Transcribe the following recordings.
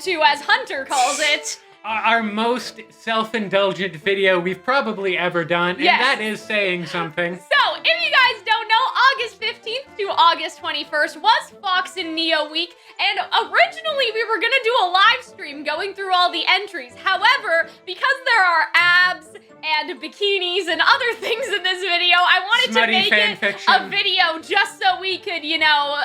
to, as Hunter calls it, our most self-indulgent video we've probably ever done, and that is saying something. So, if you guys don't know, August 15th to August 21st was Fox and Neo week, and originally we were gonna do a live stream going through all the entries. However, because there are abs and bikinis and other things in this video, I wanted to make it a video just so we could, you know,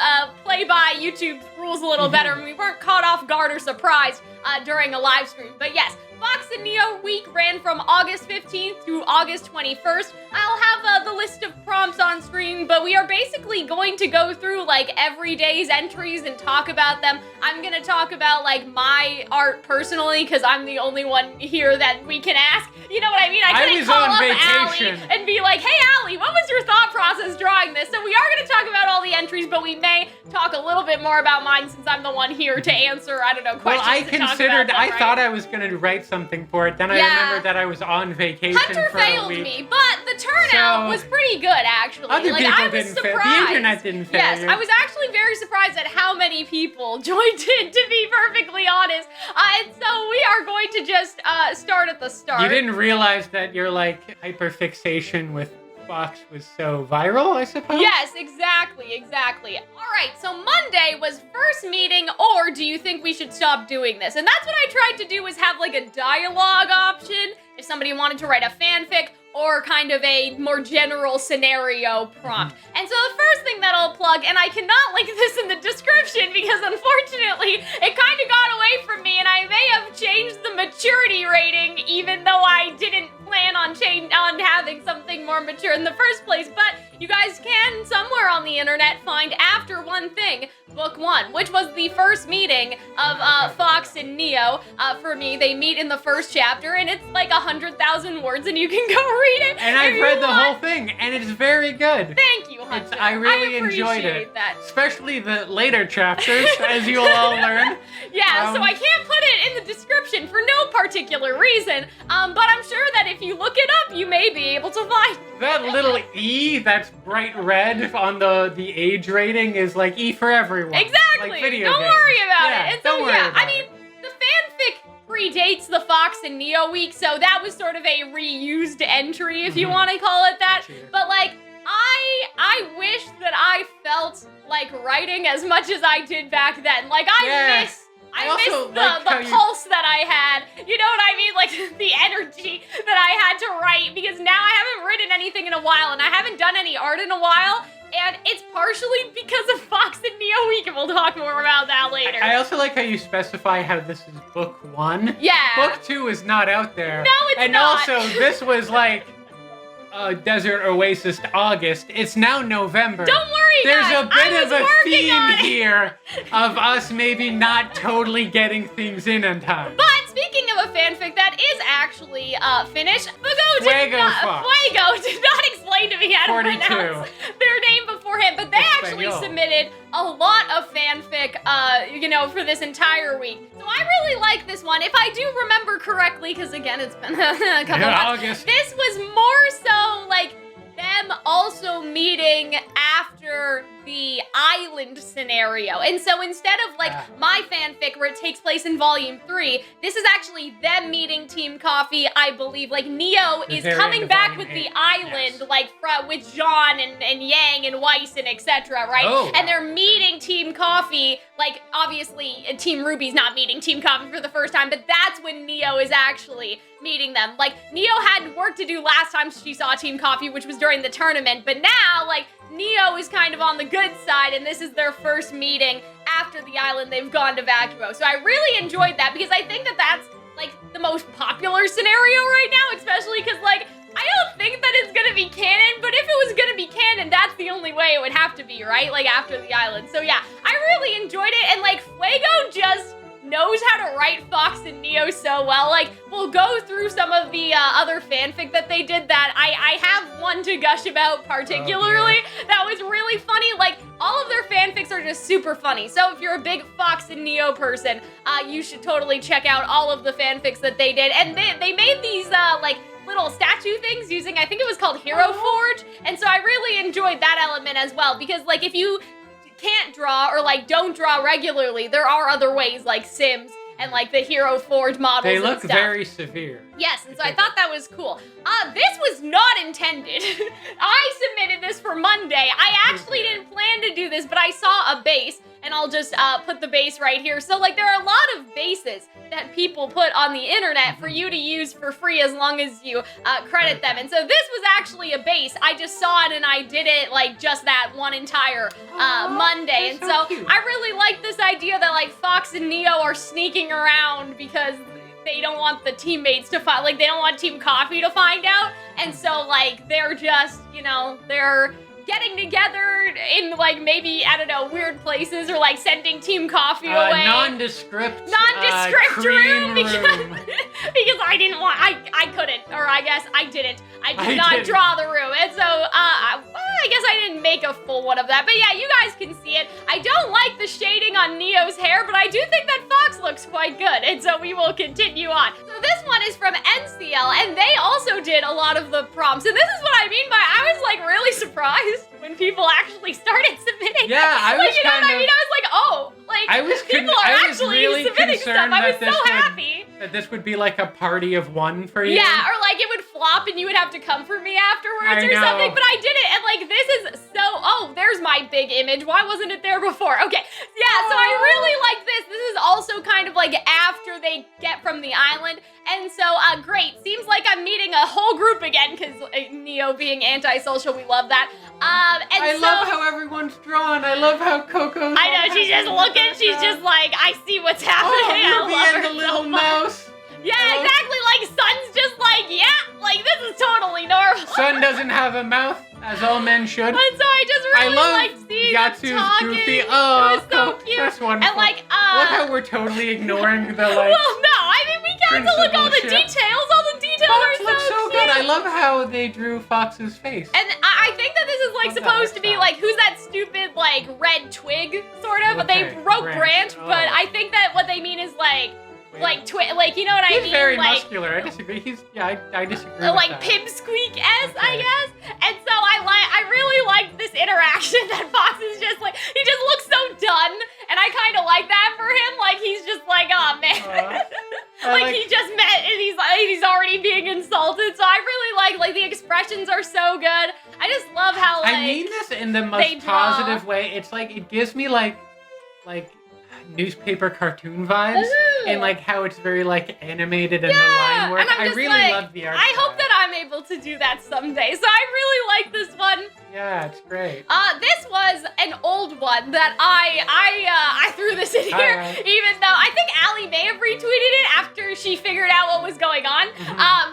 play by YouTube's rules a little better, and we weren't caught off guard or surprised during a live stream. But yes, Fox and Neo week ran from August 15th to August 21st. I'll have the list of prompts on screen, but we are basically going to go through like every day's entries and talk about them. I'm gonna talk about like my art personally, because I'm the only one here that we can ask. You know what I mean? I couldn't call up Allie and be like, hey Allie, what was your thought process drawing this? So we are gonna talk about all the entries, but we may talk a little bit more about mine since I'm the one here to answer, I don't know, questions. Well, I thought I was gonna write something for it, then I remembered that I was on vacation Hunter for a week. failed me, but the turnout was pretty good, actually. Other like, people I was didn't surprised. fail. The internet didn't fail. Yes, I was actually very surprised at how many people joined in, to be perfectly honest. And so we are going to just start at the start. You didn't realize that your like hyperfixation with Fox was so viral, I suppose? Yes, exactly. All right, so Monday was first meeting, or do you think we should stop doing this? And that's what I tried to do, was have like a dialogue option if somebody wanted to write a fanfic, or kind of a more general scenario prompt. And so the first thing that I'll plug, and I cannot link this in the description because unfortunately it kind of got away from me, and I may have changed the maturity rating even though I didn't plan on having something more mature in the first place. But you guys can somewhere on the internet find After One Thing, book 1, which was the first meeting of Fox and Neo. For me, they meet in the first chapter, and it's like 100,000 words, and you can go read it. And I've read the whole thing, and it's very good. Thank you, Hunter. I really enjoyed it. That. Especially the later chapters, as you'll all learn. Yeah, so I can't put it in the description for no particular reason, but I'm sure that if you look it up, you may be able to find that little E that's bright red on the age rating is like E for everyone. Exactly. Like video don't games. worry about it. And so don't worry about I mean, the fanfic predates the Fox and Neo week, so that was sort of a reused entry, if you want to call it that. Cheater. But like, I wish that I felt like writing as much as I did back then. Like, I miss the pulse that I had. You know what I mean? Like, the energy that I had to write, because now I haven't written anything in a while, and I haven't done any art in a while, and it's partially because of Fox and Neo week, and we'll talk more about that later. I also like how you specify how this is book 1. Yeah. Book 2 is not out there. No, it's and not. And also, this was like Desert Oasis August. It's now November. Don't worry, There's guys. a bit of a theme it. here of us maybe not totally getting things in on time. But speaking of a fanfic that is actually finished, Fuego did not explain to me how to pronounce their name beforehand, but they actually submitted a lot of fanfic, you know, for this entire week. So I really like this one. If I do remember correctly, because again, it's been a couple months. August. This was more so like them also meeting after the island scenario. And so instead of like my fanfic where it takes place in volume 3, this is actually them meeting Team Coffee, I believe. Like Neo is coming back with the island, like with John and Yang and Weiss and etc., right? Oh. And they're meeting Team Coffee, like obviously Team RWBY's not meeting Team Coffee for the first time, but that's when Neo is actually meeting them. Like Neo had work to do last time she saw Team Coffee, which was during the tournament, but now like Neo is kind of on the good side, and this is their first meeting after the island they've gone to Vacuo. So I really enjoyed that, because I think that that's like the most popular scenario right now, especially because like I don't think that it's gonna be canon, but if it was gonna be canon, that's the only way it would have to be, right? Like after the island. So yeah, I really enjoyed it, and like Fuego just knows how to write Fox and Neo so well. Like, we'll go through some of the other fanfic that they did that I have one to gush about particularly. That was really funny. Like, all of their fanfics are just super funny. So if you're a big Fox and Neo person, you should totally check out all of the fanfics that they did. And they made these, like, little statue things using, I think it was called Hero Forge. And so I really enjoyed that element as well, because, like, if you can't draw or like don't draw regularly, there are other ways like Sims and like the Hero Forge models. They and look stuff. very severe. Yes, and so I thought that was cool. This was not intended. I submitted this for Monday. I actually didn't plan to do this, but I saw a base, and I'll just put the base right here. So like there are a lot of bases that people put on the internet for you to use for free as long as you credit them. And so this was actually a base. I just saw it and I did it like just that one entire Monday. And so cute. I really like this idea that like Fox and Neo are sneaking around because they don't want the teammates to find, like they don't want Team Coffee to find out. And so like they're just, you know, they're getting together in like maybe, I don't know, weird places or like sending Team Coffee away. Nondescript room because room. because I didn't want, I couldn't, or I guess I didn't. I did not draw the room. And so I guess I didn't make a full one of that. But yeah, you guys can see it. I don't like the shading on Neo's hair, but I do think that Fox looks quite good. And so we will continue on. So this one is from NCL, and they also did a lot of the prompts. And this is what I mean by, I was like really surprised when people actually started submitting. Yeah, I was you know what I mean? I was like, oh, like people are actually really submitting stuff. I was so happy. That this would be like a party of one for you. Yeah, or like it would flop and you would have to come for me afterwards or something. But I did it, and like this is so. Oh, there's my big image. Why wasn't it there before? Okay, yeah. So I really like this. This is also kind of like after they get from the island, and so great. Seems like I'm meeting a whole group again because Neo being antisocial, we love that. And I love how everyone's drawn. I love how Coco's. I know, she's just looking. She's just like, I see what's happening. Oh, Ruby and the little mouse. Yeah, exactly. Like Sun's just like, yeah, like this is totally normal. Sun doesn't have a mouth, as all men should. And so I just really liked seeing them talking. Goofy. Oh, it was so cute. That's wonderful. And like, look how we're totally ignoring the like. Well, no, I mean we can't look all the details. All the details Fox are looks so cute. good. I love how they drew Fox's face. And I think that this is like supposed to be like, who's that stupid like red twig sort of? Okay, They wrote branch, oh. but I think that what they mean is like twig, like you know what I mean? He's very like, muscular. I disagree. I disagree. With like that. Pipsqueak-esque, I guess. And so I really like this interaction that Fox is just like, he just looks so done, and I kind of like that for him. Like he's just like, oh man, like he just met and he's already being insulted. So I really like the expressions are so good. I just love how like I mean this in the most positive way. It's like it gives me like newspaper cartoon vibes and like how it's very like animated and the line work. And I'm I just really like, love the art. I hope that I'm able to do that someday. So I really like this one. Yeah, it's great. This was an old one that I threw this in here, even though I think Ali may have retweeted it after she figured out what was going on.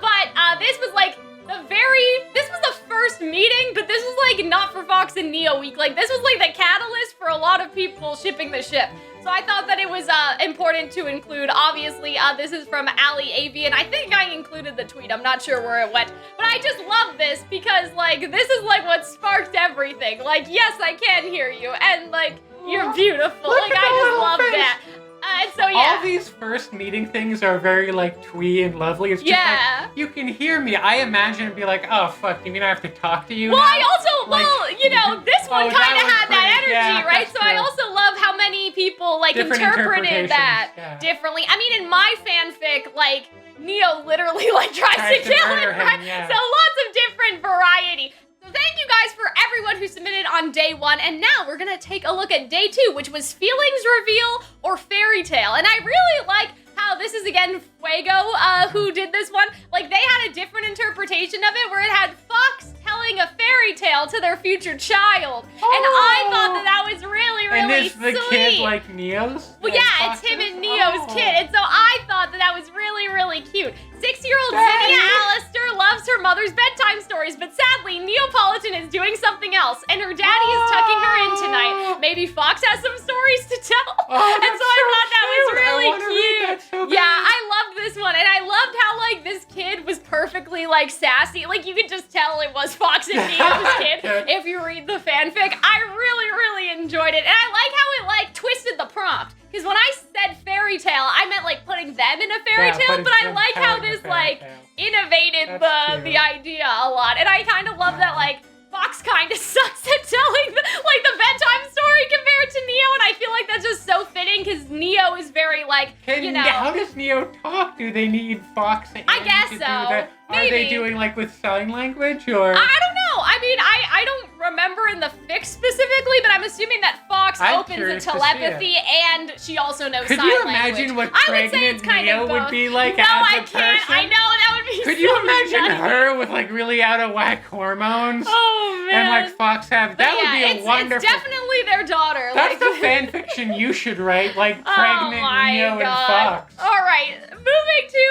But this was like this was the first meeting, but this was like not for Fox and Neo week. Like this was like the catalyst for a lot of people shipping the ship. So I thought that it was important to include. Obviously, this is from AliAvian. I think I included the tweet. I'm not sure where it went. But I just love this because, like, this is, like, what sparked everything. Like, yes, I can hear you. And, like, you're beautiful. Like, I just love that. And so, yeah. All these first meeting things are very, like, twee and lovely. It's just like, you can hear me. I imagine it'd be like, oh, fuck, you mean I have to talk to you Well, now? I also, like, you know, this one kind of had that energy, yeah, right? So I also love how many people, like, interpreted that differently. I mean, in my fanfic, like, Neo literally, like, tries to kill him, right? Yeah. So lots of different variety. So thank you guys for everyone who submitted on day 1, and now we're gonna take a look at day 2, which was Feelings Reveal or Fairytale. And I really like how this is, again, Fuego, who did this one. Like, they had a different interpretation of it, where it had Fox telling a fairy tale to their future child. And I thought that that was really, really sweet. And is the kid like Neo's? Well, yeah, it's him and Neo's kid. And so I thought that that was really, really cute. 6-year-old Zinnia Alistair loves her mother's bedtime stories, but sadly, Neapolitan is doing something else, and her daddy is tucking her in tonight. Maybe Fox has some stories to tell. And so I thought that was really cute. Yeah, I loved this one, and I loved how, like, this kid was perfectly, like, sassy. Like, you could just tell it was Fox and Neo's kid if you read the fanfic. I really, really enjoyed it, and I like how it, like, twisted the prompt. Because when I said fairy tale, I meant, like, putting them in a fairy tale, but I like how this, like, innovated the idea a lot. And I kind of love that, like, Fox kind of sucks at telling, the bedtime story compared to Neo, and I feel like that's just so fitting, because Neo is very like, How does Neo talk? Do they need Fox and I guess to so. do that? Maybe. Are they doing like with sign language or? I don't know. I mean, I don't remember in the fic specifically, but I'm assuming that Fox opens to telepathy and she also knows sign language. Could you imagine what pregnant Neo would be like as a I person? can't. I know, that would be Could so you imagine nutty. her with like really out of whack hormones? Oh, man. And like Fox have, that would be a wonderful. It's definitely their daughter. That's the fan fiction you should write, like pregnant Neo and Fox. All right, moving to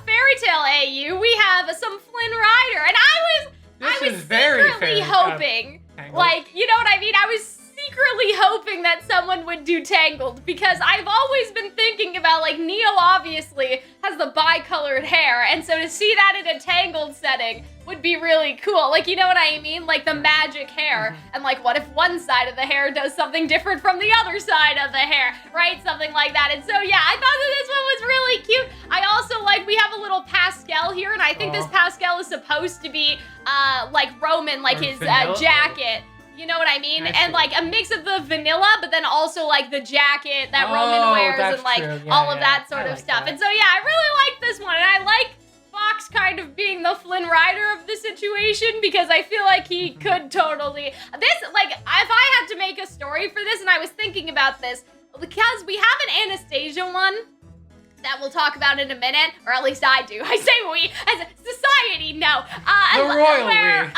Fairytale AU, we have some Flynn Rider, and I was secretly hoping, like, you know what I mean? I was secretly hoping that someone would do Tangled, because I've always been thinking about, like, Neo obviously has the bi-colored hair, and so to see that in a Tangled setting would be really cool. Like, you know what I mean? Like the magic hair. And like, what if one side of the hair does something different from the other side of the hair, right? Something like that. And so, yeah, I thought that this one was really cute. I also like, we have a little Pascal here, and I think this Pascal is supposed to be like Roman, like his jacket. You know what I mean? And like a mix of the vanilla, but then also like the jacket that Roman wears and like all of that sort of stuff. And so, yeah, I really like this one. And I like Fox kind of being the Flynn Rider of the situation, because I feel like he could totally, like, if I had to make a story for this, and I was thinking about this, because we have an Anastasia one that we'll talk about in a minute, or at least I do. I say we, as a society, no. The royal where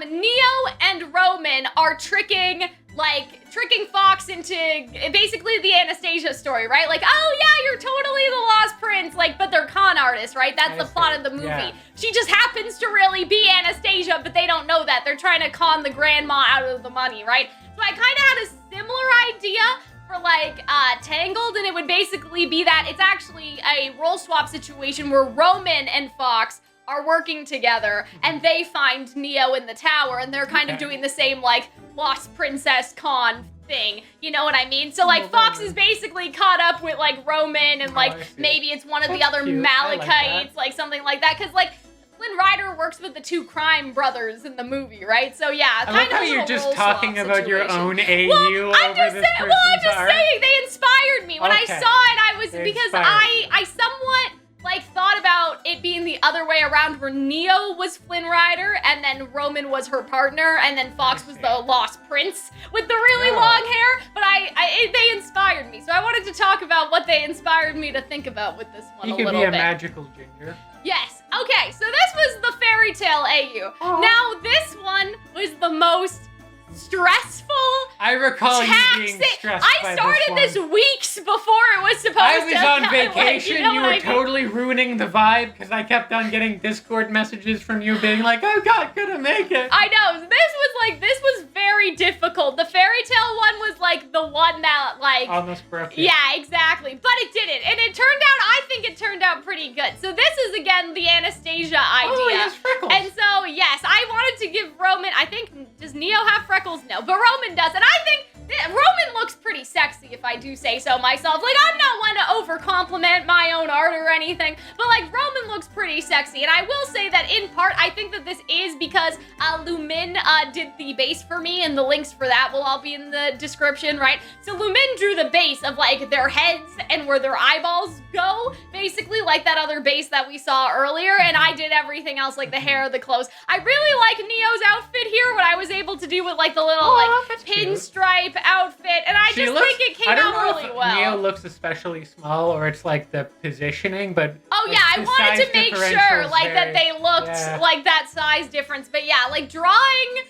Neo and Roman are tricking Fox into basically the Anastasia story, right? Like, oh yeah, you're totally the Lost Prince, like, but they're con artists, right? That's the plot of the movie. Yeah. She just happens to really be Anastasia, but they don't know that. They're trying to con the grandma out of the money, right? So I kind of had a similar idea for like Tangled, and it would basically be that it's actually a role swap situation where Roman and Fox are working together, and they find Neo in the tower, and they're kind of doing the same like Lost Princess con thing, you know what I mean? So like Fox is basically caught up with like Roman, and like maybe it's one of the other Malachites, like something like that, because like Flynn Rider works with the two crime brothers in the movie, right? So yeah, I love how you're just talking about your own AU I'm just saying, they inspired me. When I saw it, I was, because I somewhat like thought about it being the other way around, where Neo was Flynn Rider and then Roman was her partner, and then Fox was the Lost Prince with the really long hair. But they inspired me, so I wanted to talk about what they inspired me to think about with this one. He could be a magical ginger. Yes. Okay, so this was the Fairytale AU. Now this one was the most stressful. I recall you being stressed I started this weeks before it was supposed to. I was on vacation. Like, you were totally ruining the vibe, because I kept on getting Discord messages from you being like, "I'm not gonna make it." I know. This was very difficult. The Fairytale one was like the one that like almost broke it. Yeah, exactly. But it didn't, and it turned out. I think it turned out pretty good. So this is again the Anastasia idea. Oh, he has freckles. And so yes, I wanted to give Roman. I think, does Neo have freckles? No, but Roman does, and I think Roman looks pretty sexy, if I do say so myself. Like, I'm not one to over-compliment my own art or anything, but like Roman looks pretty sexy. And I will say that in part, I think that this is because Lumin did the base for me, and the links for that will all be in the description, right? So Lumin drew the base of like their heads and where their eyeballs go, basically like that other base that we saw earlier, and I did everything else, like the hair, the clothes. I really like Neo's outfit here, what I was able to do with like the little pinstripe outfit, and I just think it came out really well. Neo looks especially small, or it's like the positioning, but I wanted to make sure like that they looked like that size difference. But yeah, like drawing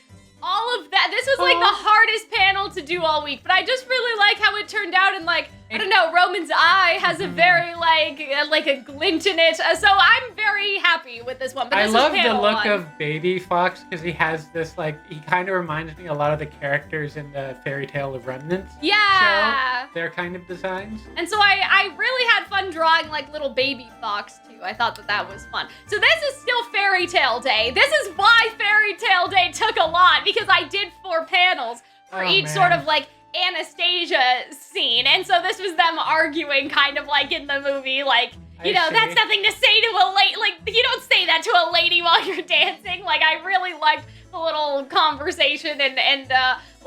all of that, this was like the hardest panel to do all week, but I just really like how it turned out, and like I don't know, Roman's eye has a very like a glint in it, so I'm very happy with this one. But this I love is the look one. of Baby Fox, because he has this like, he kind of reminds me a lot of the characters in the Fairytale of Remnants show. Their kind of designs. And so I really had fun drawing like little Baby Fox too. I thought that was fun. So this is still Fairytale Day. This is why Fairytale Day took a lot, because I did 4 panels for each sort of like Anastasia scene, and so this was them arguing kind of like in the movie, like, you know, that's nothing to say to a lady, like, you don't say that to a lady while you're dancing. Like, I really liked the little conversation, and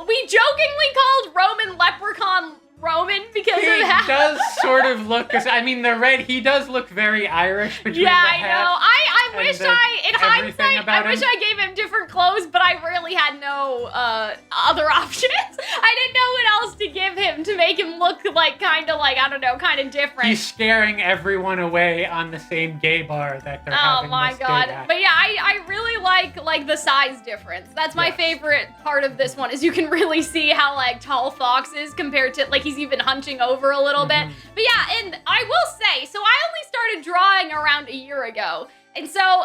we jokingly called Roman Leprechaun Roman because of does sort of look, I mean, the red, he does look very Irish between the hat. Yeah, I know. I wish in hindsight, I wish I gave him different clothes, but I really had no other options. I didn't know what else to give him to make him look like, kind of different. He's scaring everyone away on the same gay bar that they're having. Oh my god. But yeah, I really like the size difference. That's my favorite part of this one, is you can really see how like tall Fox is compared to, like, he's even hunching over a little bit. But yeah, and I will say, so I only started drawing around a year ago. And so,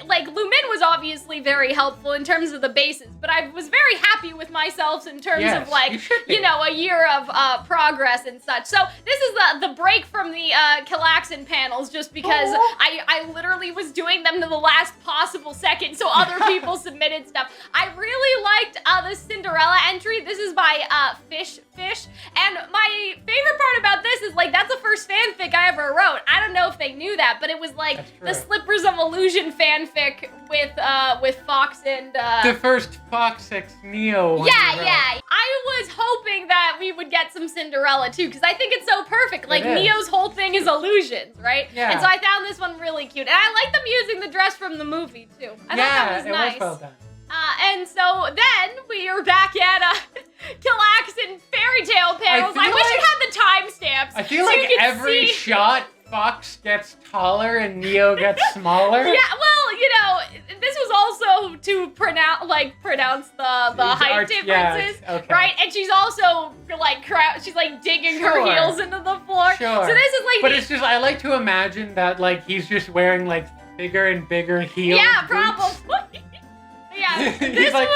Lumin was obviously very helpful in terms of the bases, but I was very happy with myself in terms of, like, a year of progress and such. So this is the break from the Calxiyn panels, just because I literally was doing them to the last possible second, so other people submitted stuff. I really liked the Cinderella entry. This is by Fish. And my favorite part about this is, like, that's the first fanfic I ever wrote. I don't know if they knew that, but it was, like, the Slippers of Illusion fanfic with Fox and... the first Fox X Neo one. Yeah. I was hoping that we would get some Cinderella, too, because I think it's so perfect. Like, Neo's whole thing is illusions, right? Yeah. And so I found this one really cute. And I like them using the dress from the movie, too. I thought that was nice. Was well done. And so then we are back at Calxiyn Fairytale panels. I wish it had the timestamps. I feel like every shot, Fox gets taller and Neo gets smaller. Yeah, well, this was also to pronounce the height differences, right? And she's also she's digging her heels into the floor. Sure. So this is but it's just, I like to imagine that he's just wearing bigger and bigger heels. Yeah, probably. Yeah, he's like,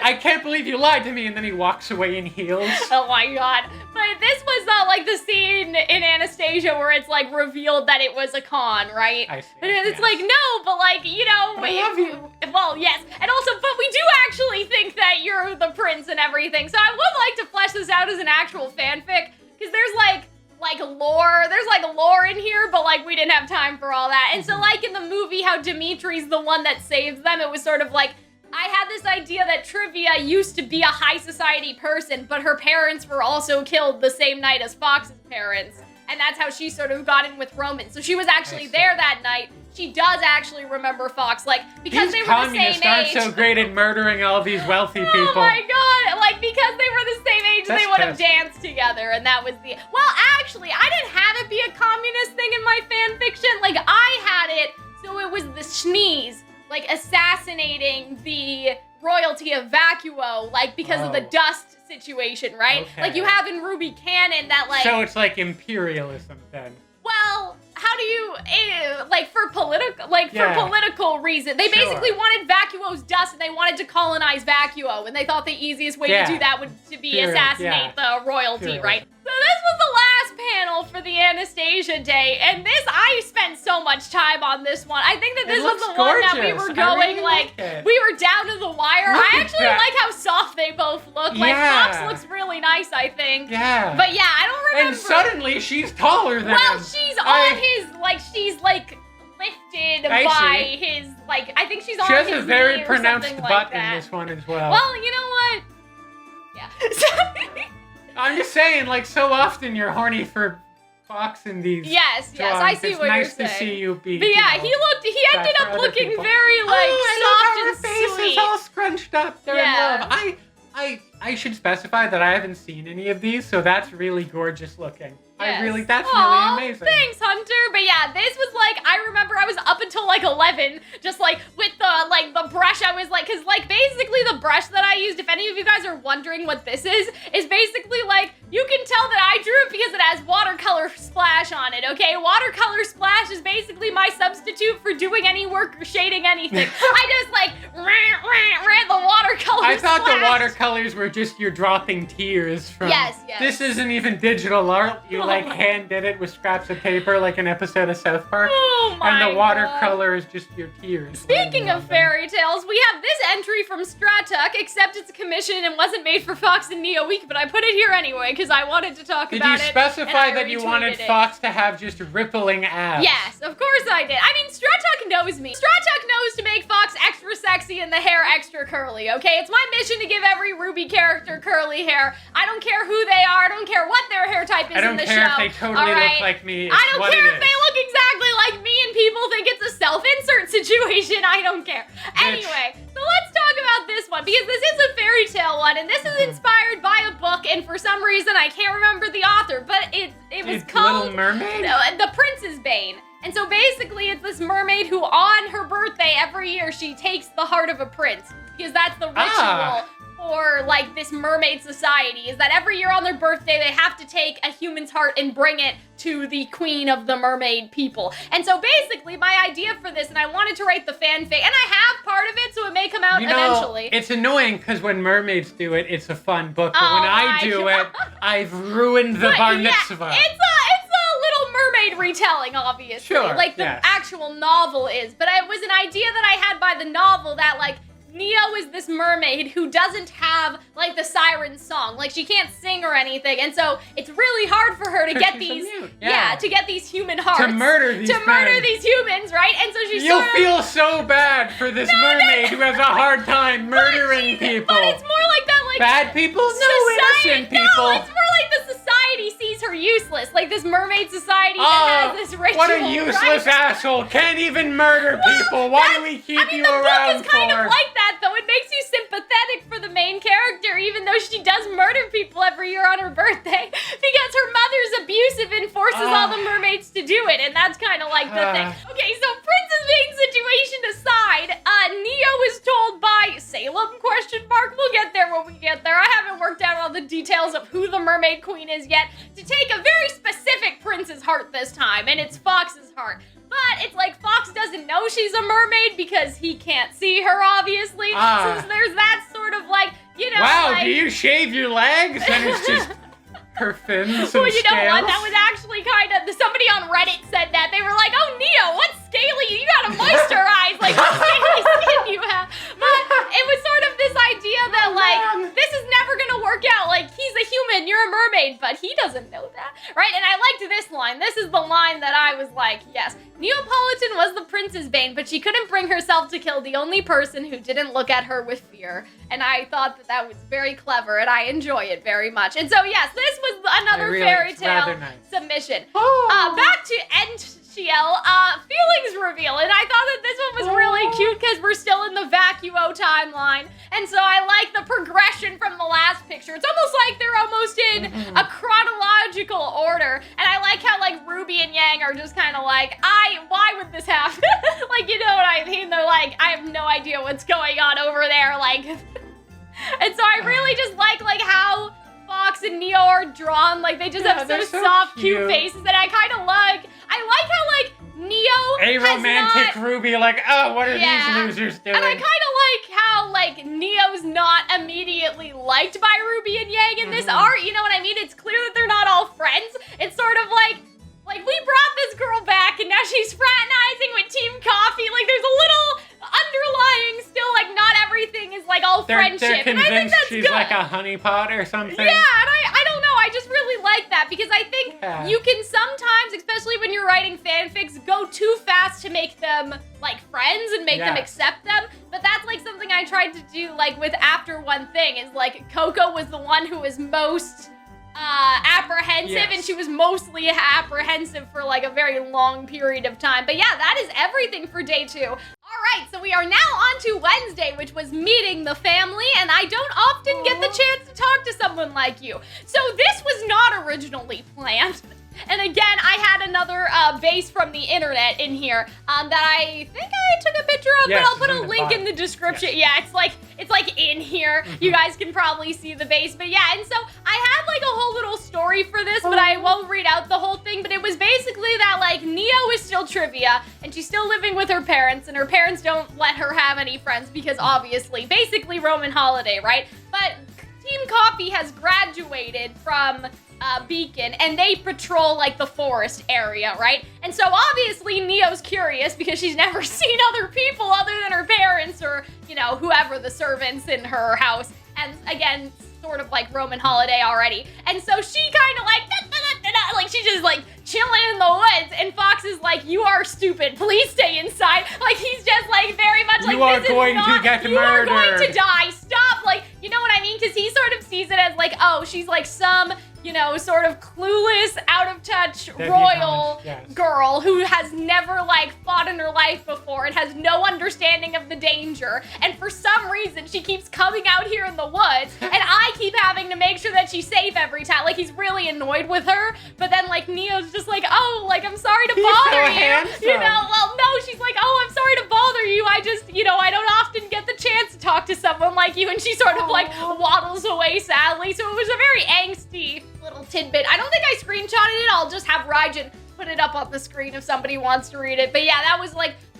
I can't believe you lied to me, and then he walks away in heels. Oh my god. But this was the scene in Anastasia where it's revealed that it was a con, right? I see. And it's no, but I love you. Well, yes. And also, but we do actually think that you're the prince and everything. So I would like to flesh this out as an actual fanfic, because there's lore. There's lore in here, but we didn't have time for all that. And so in the movie, how Dimitri's the one that saves them, it was sort of I had this idea that Trivia used to be a high society person, but her parents were also killed the same night as Fox's parents. And that's how she sort of got in with Roman. So she was actually there that night. She does actually remember Fox, because they were the same age. These communists aren't so great at murdering all these wealthy people. Oh my god, because they were the same age, they would have danced together, and that was the... Well, actually, I didn't have it be a communist thing in my fan fiction. I had it, so it was the Schnees, assassinating the royalty of Vacuo, because of the dust situation, right? Okay. You have in RWBY canon that, So it's imperialism, then. Well, how do you, for political reason, they basically wanted Vacuo's dust, and they wanted to colonize Vacuo, and they thought the easiest way to do that would be assassinate the royalty, right? So this was the last panel for the Anastasia day, and I spent so much time on this one. I think that this was the one that we were going, we were down to the wire. I actually like how soft they both look. Fox looks really nice, I think. Yeah. But yeah, I don't remember. And suddenly she's taller than him. Well, she's on his, she's lifted by his, I think she's on his knee or something like that. She has a very pronounced butt in this one as well. Well, you know what? Yeah. I'm just saying, so often you're horny for Fox in these. Yes, I see what you're saying. It's nice to see you be. But yeah, he ended up looking very soft and sweet. Her face is all scrunched up. They're in love. I should specify that I haven't seen any of these, so that's really gorgeous looking. Yes. That's really amazing. Thanks, Hunter. But yeah, this was I remember I was up until 11, just with the brush. I was because basically the brush that I used, if any of you guys are wondering what this is basically you can tell that I drew it because it has watercolor splash on it, okay? Watercolor splash is basically my substitute for doing any work or shading anything. I just ran the watercolor I thought the watercolors were just you're dropping tears from... Yes. This isn't even digital art. You hand did it with scraps of paper like an episode of South Park. Oh my And the watercolor is just your tears. Speaking of fairy tales, we have this entry from Stratuck, except it's a commission and wasn't made for Fox and Neo Week, but I put it here anyway because I wanted to talk about it. Did you specify that you wanted Fox to have just rippling abs? Yes, of course I did. I mean, Stratuck knows me. Stratuck knows to make Fox extra sexy and the hair extra curly, okay? It's my mission to give every RWBY character curly hair. I don't care who they are. I don't care what their hair type stereotype is in the show. I don't care if they totally look like me. It's I don't what care it if they look exactly like me and people think it's a self-insert situation. I don't care. Anyway, so let's talk about this one because this is a fairy tale one, and this is inspired by a book, and for some reason I can't remember the author, but it was called Little Mermaid? The Prince's Bane. And so basically it's this mermaid who on her birthday every year she takes the heart of a prince because that's the ritual for like this mermaid society is that every year on their birthday they have to take a human's heart and bring it to the queen of the mermaid people. And so basically my idea for this, and I wanted to write the fanfic, and I have part of it so it may come out eventually. It's annoying because when mermaids do it, it's a fun book, but when I do it, I've ruined the bar mitzvah. It's a Little Mermaid retelling, obviously. Sure, like the actual novel is. But it was an idea that I had by the novel that like Neo is this mermaid who doesn't have like the siren song. Like she can't sing or anything. And so it's really hard for her to get these to get these human hearts. To murder these humans, right? And so she's You'll feel so bad for this mermaid who has a hard time murdering people. But it's more like that like bad people? No, innocent people. No, it's more like the society sees her useless. Like this mermaid society that has this ritual. What a useless asshole. Can't even murder people. Why do we keep you around for? The book is kind of like that, though. It makes you sympathetic for the main character, even though she does murder people every year on her birthday, because her mother's abusive and forces all the mermaids to do it, and that's kind of like the thing. Okay, so Princess Bane situation aside, Neo is told by Salem, ? We'll get there when we get there. I haven't worked out all the details of who the mermaid queen is yet, to take a very specific prince's heart this time, and it's Fox's heart. But it's like Fox doesn't know she's a mermaid because he can't see her, obviously. So there's that sort of like, you know. Wow, like, do you shave your legs? And it's just her fins and well, you know scales. what? That was actually kind of, somebody on Reddit said that. They were like, oh, Neo, what scaly, you gotta moisturize. Like, what scaly skin you have. But it was sort of this idea that, like, this is never gonna work out. Like, he's a human, you're a mermaid, but he doesn't know that, right? And I liked this line. This is the line that I was like, yes. Neapolitan was the Prince's Bane, but she couldn't bring herself to kill the only person who didn't look at her with fear. And I thought that that was very clever, and I enjoy it very much. And so, yes, this was another fairy tale submission. Back to NCL, feelings reveal. And I thought that this one was really cute because we're still in the vacuo timeline. And so I like the progression from the last picture. It's almost like they're almost in a chronological order. And I like how, like, RWBY and Yang are just kind of like, why would this happen? Like, you know what I mean? They're like, I have no idea what's going on over there. Like, and so I really just like how Fox and Neo are drawn. Like, they just have so soft, cute faces. And I kind of like how, like, Neo romantic RWBY, like, oh, what are these losers doing? And I kind of like how, like, Neo's not immediately liked by RWBY and Yang in this art. You know what I mean? It's clear that they're not all friends. It's sort of like we brought this girl back and now she's fraternizing with Team Coffee. Like, there's a little underlying still, like, not everything is, like, all friendship. They're convinced and I think that's she's good. like a honeypot or something. Yeah, and I don't know. I just really like that because I think you can sometimes, especially when you're writing fanfics, go too fast to make them, like, friends and make them accept them. But that's, like, something I tried to do, like, with After One Thing is, like, Coco was the one who was most apprehensive, and she was mostly apprehensive for, like, a very long period of time. But yeah, that is everything for day 2. All right, so we are now on to Wednesday, which was meeting the family, and I don't often get the chance to talk to someone like you. So this was not originally planned. And again, I had another base from the internet in here that I think I took a picture of, but I'll put a link in the description. Yeah, it's like in here. You guys can probably see the base. But yeah, and so I had like a whole little story for this, but I won't read out the whole thing. But it was basically that like Neo is still trivia, and she's still living with her parents, and her parents don't let her have any friends because obviously, basically Roman holiday, right? But Team Coffee has graduated from Beacon, and they patrol like the forest area, right? And so obviously Neo's curious because she's never seen other people other than her parents or, you know, whoever the servants in her house. And again, sort of like Roman holiday already. And so she kind of like she's just like chilling in the woods, and Fox is like, you are stupid, please stay inside. Like, he's just like very much like, you are going to get murdered. You are going to die, stop. Like, you know what I mean? Because he sort of sees it as like, oh, she's like some sort of clueless, out of touch, royal girl who has never fought in her life before and has no understanding of the danger. And for some reason, she keeps coming out here in the woods, and I keep having to make sure that she's safe every time. He's really annoyed with her, but then Neo's just I'm sorry to bother you. Handsome. Well, no, she's I'm sorry to bother you. I just, I don't often get the chance to talk to someone like you, and she sort of waddles away sadly. So it was a very angsty little tidbit. I don't think I screenshotted it. I'll just have Raijin put it up on the screen if somebody wants to read it. But yeah, that was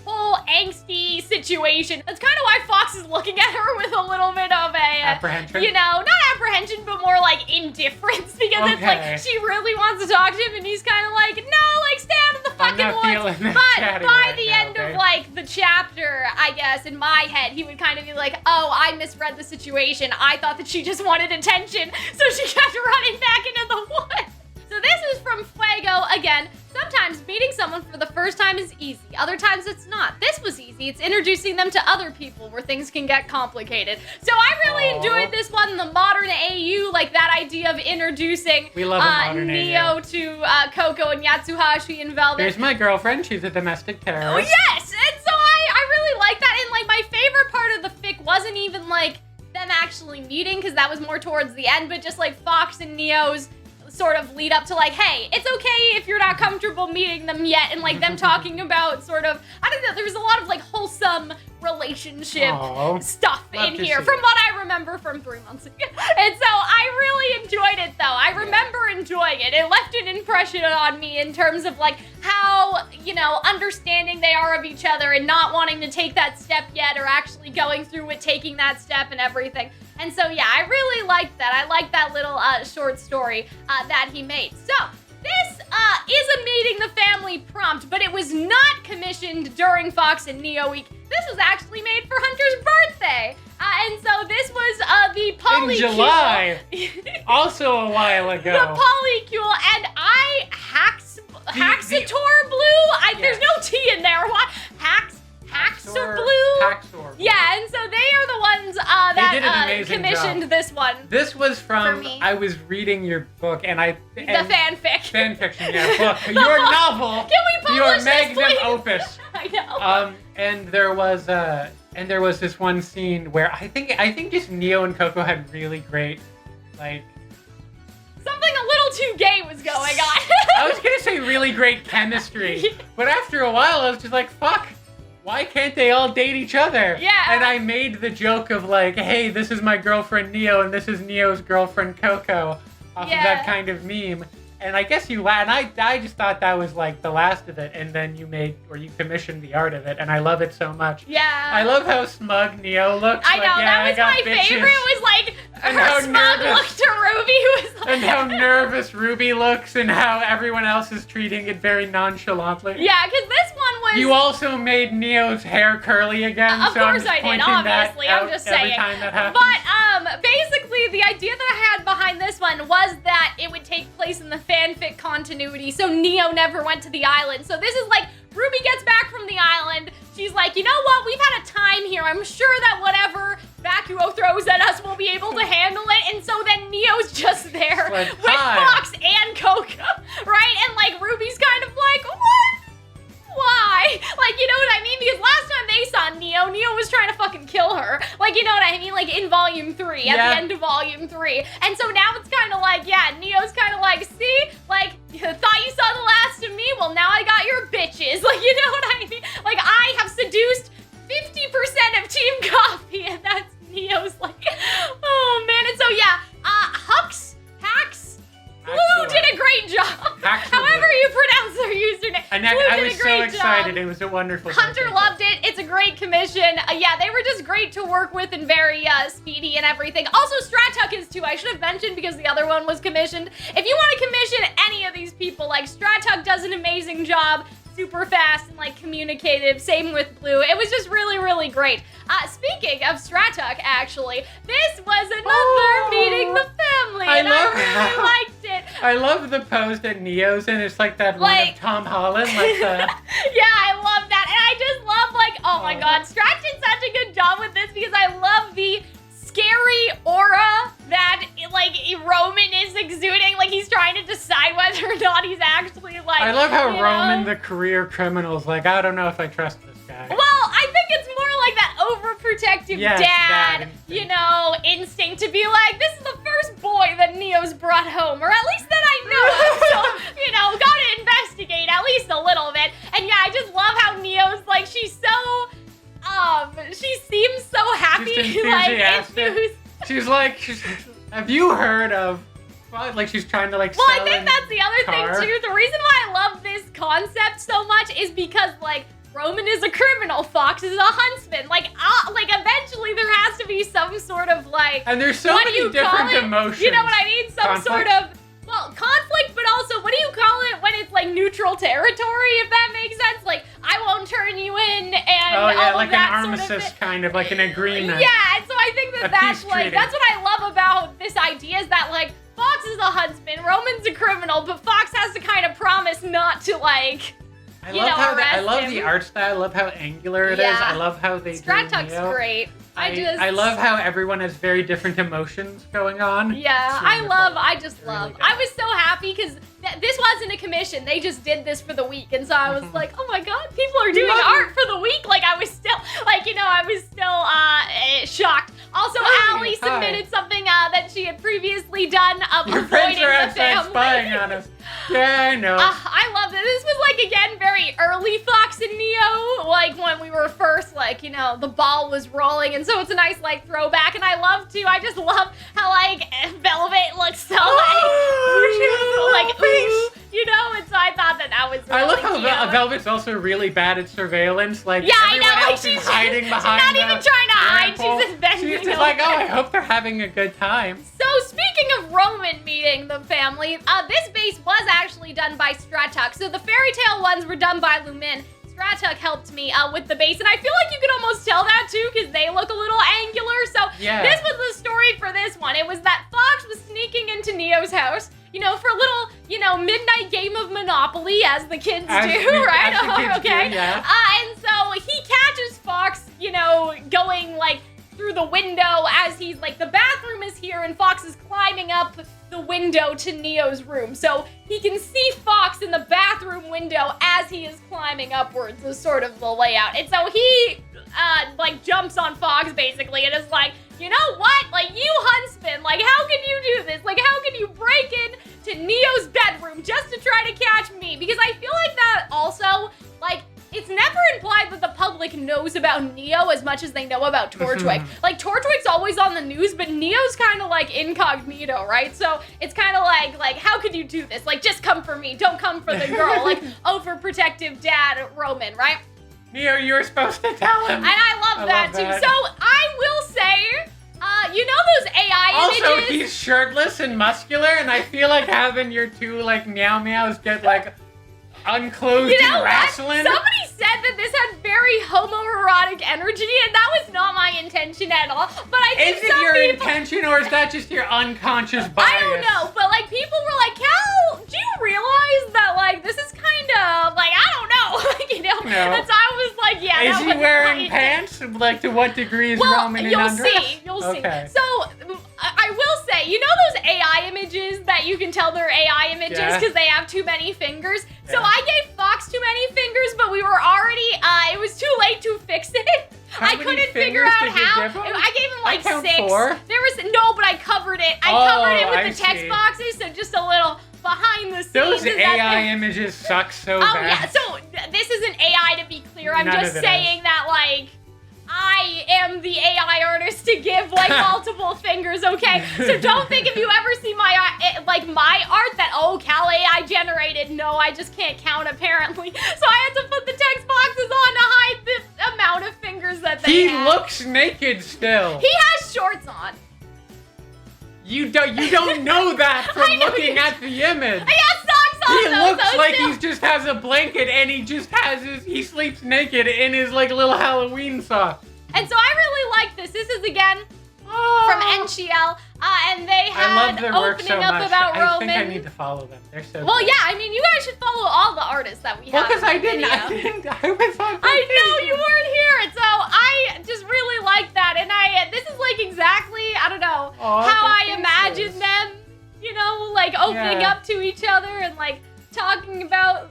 whole angsty situation. That's kind of why Fox is looking at her with a little bit of a apprehension. Not apprehension, but more indifference, because it's she really wants to talk to him, and he's kind of no, stay out of the fucking woods. But by the end of the chapter, I guess in my head, he would kind of be oh, I misread the situation. I thought that she just wanted attention, so she kept running back into the woods. So this is from Fuego again. Sometimes meeting someone for the first time is easy. Other times it's not. This was easy. It's introducing them to other people where things can get complicated. So I really enjoyed this one, the modern AU, that idea of introducing Neo to Coco and Yatsuhashi and Velvet. Here's my girlfriend. She's a domestic terrorist. Oh, yes! And so I really like that. And my favorite part of the fic wasn't even them actually meeting, because that was more towards the end, but just Fox and Neo's sort of lead up to like, hey, it's okay if you're not comfortable meeting them yet, and like them talking about sort of, I don't know, there was a lot of like wholesome relationship stuff in here from what I remember from 3 months ago. And so I really enjoyed it though. I remember enjoying it. It left an impression on me in terms of like how, you know, understanding they are of each other and not wanting to take that step yet, or actually going through with taking that step and everything. And so yeah, I really liked that. I liked that little short story that he made. So this is a meeting the family prompt, but it was not commissioned during Fox and Neo Week. This was actually made for Hunter's birthday. And so this was the polycule. In July. Also a while ago. The polycule, and Haxator Blue? There's no T in there. What? Haxor Blue? Haxor. Yeah, and so they are the ones that commissioned this one. This was from, me. I was reading your book, and the fanfic. Fanfiction, yeah, book. Your novel. Can we publish your this, magnum please? opus. I know. And there was this one scene where I think just Neo and Coco had really great, like, something a little too gay was going on. I was gonna say really great chemistry, but after a while I was just like, fuck. Why can't they all date each other? Yeah. And I made the joke of like, hey, this is my girlfriend Neo and this is Neo's girlfriend Coco, off of that kind of meme. And I guess you laughed, and I just thought that was like the last of it, and then you commissioned the art of it, and I love it so much. Yeah. I love how smug Neo looks. I know, that was my favorite, was like her smug look to Ruby, who was like... And how nervous Ruby looks, and how everyone else is treating it very nonchalantly. Yeah, because this one was... You also made Neo's hair curly again, of so course I'm just I did, obviously, I'm just saying. Every time that happens. But basically, the idea that I had behind this one was that it would take place in the fanfic continuity, so Neo never went to the island. So this is like, Ruby gets back from the island, she's like, you know what, we've had a time here, I'm sure that whatever Bakuo throws at us, we'll be able to handle it, and so then Neo's just there like, with Fox and Coco, right? And like, Ruby's kind of like, what? Why? Like, you know what I mean? Because last time they saw Neo was trying to fucking kill her. Like, you know what I mean? Like, in Volume 3, at the end of Volume 3. And so now it's kind of like, yeah, Neo's kind of like, see? Like, you thought you saw the last of me? Well, now I got your bitches. Like, you know what I mean? Like, I have seduced 50% of Team Coffee, and that's Neo's like, oh, man. And so, yeah, Hux, Blue did a great job. However you pronounce their username. And I was so excited. It was a wonderful Hunter loved it. It's a great commission. Yeah, they were just great to work with and very speedy and everything. Also, Stratuk is too. I should have mentioned because the other one was commissioned. If you want to commission any of these people, like Stratuk does an amazing job. Super fast and like communicative. Same with Blue. It was just really, really great. Speaking of Stratuk, actually, this was another meeting the family, and I really liked it. I love the pose that Neo's in. It's like that one of Tom Holland, like the. Yeah, I love that, and I just love like, oh my God, Strat did such a good job with this because I love the scary aura that, like, Roman is exuding. Like, he's trying to decide whether or not he's actually, like, I love how Roman, the career criminal's like, I don't know if I trust this guy. Well, I think it's more like that overprotective dad, instinct to be like, this is the first boy that Neo's brought home, or at least that I know of. So, gotta investigate at least a little bit. And yeah, I just love how Neo's like, she seems so happy, just enthusiastic. She's like, have you heard of? Like she's trying to like. Well, sell I think that's the other thing too. The reason why I love this concept so much is because like Roman is a criminal, Fox is a huntsman. Like eventually there has to be some sort of like. And there's so many different emotions. You know what I mean? Some conflict? Sort of. Well, conflict, but also, what do you call it when it's like neutral territory? If that makes sense, like I won't turn you in, and all like of that an armistice sort of kind of like an agreement. Yeah, and so I think that's like that's what I love about this idea is that like Fox is a huntsman, Roman's a criminal, but Fox has to kind of promise not to like. I love the art style. I love how angular it is. I love how they Strattuck's great. I love how everyone has very different emotions going on. Yeah, I just love. I was so happy because this wasn't a commission. They just did this for the week. And so I was like, oh my God, people are doing art for the week. Like I was still, shocked. Also, Ali submitted something that she had previously done of Your avoiding friends are the outside family. spying on us. Yeah, I know. I loved it. This was like, again, very early Fox and Neo. Like when we were first, the ball was rolling. And so it's a nice, throwback. And I just love how, Velvet looks so, and so I thought that was really I love cute. how Velvet's also really bad at surveillance. Yeah, I know. Else is hiding behind she's not even trying to hide. She's just bending She's just like, I hope they're having a good time. So speaking of Roman meeting the family, this base was actually done by Strattuck. So the Fairytale ones were done by Lumin. Strattuck helped me with the base, and I feel like you can almost tell that too because they look a little angular. So this was the story for this one. It was that Fox was sneaking into Neo's house, for a little, midnight game of Monopoly, as the kids do, right? As the kids do, yeah. And so he catches Fox, going through the window as he's the bathroom is here and Fox is climbing up the window to Neo's room. So he can see Fox in the bathroom window as he is climbing upwards is sort of the layout. And so he jumps on Fox basically and is like, you know what? You huntsman, how can you do this? How can you break into Neo's bedroom just to try to catch me? Because I feel like that also, it's never implied that the public knows about Neo as much as they know about Torchwick. Torchwick's always on the news, but Neo's kind of incognito, right? So it's kind of like, how could you do this? Just come for me. Don't come for the girl. Overprotective dad Roman, right? Neo, you were supposed to tell him. And I love that too. So I will say, those AI images? Also, he's shirtless and muscular, and I feel like having your two meow meows get unclothed and wrestling. Somebody said that this had very homoerotic energy, and that was not my intention at all. But I think is it your intention, or is that just your unconscious bias? I don't know, but people were like, Cal, do you realize that this is kind of I don't know, No. And so I was like, yeah. Is he wearing pants? To what degree is Roman in undress? You'll see. So I will say, those AI images that you can tell they're AI images because they have too many fingers. Yeah. So I gave Fox too many fingers, but we were already, it was too late to fix it. I couldn't figure out how. I gave him 6. 4? There was, no, but I covered it. I covered it with the text boxes, so just a little behind the scenes. Those AI images suck so bad. Yeah, so this isn't AI to be clear. I'm just saying that I am the AI artist to give multiple fingers, okay? So don't think if you ever see my art that, Cal AI generated. No, I just can't count apparently. So I had to put the text boxes on to hide the amount of fingers that they have. He looks naked still. He has shorts on. You don't know that from looking at the image. He has socks on. He looks like he just has a blanket and he sleeps naked in his little Halloween socks. And so I really like this. This is again from NCL, and they had opening up about Roman. I think I need to follow them. They're so well, good. yeah. I mean, you guys should follow all the artists that we have. Well, because I was on I know you weren't here, and so I just really like that. And this is like exactly, I don't know, Aw, how I they're imagine princess. them, you know, like opening Yeah. up to each other and like talking about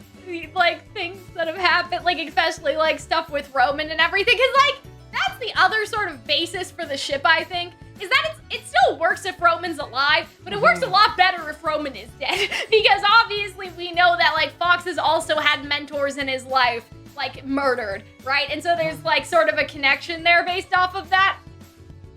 like things that have happened, like especially like stuff with Roman and everything, because like that's the other sort of basis for the ship, I think, is that it still works if Roman's alive, but it works a lot better if Roman is dead, because obviously we know that like Fox has also had mentors in his life like murdered, right? And so there's like sort of a connection there based off of that.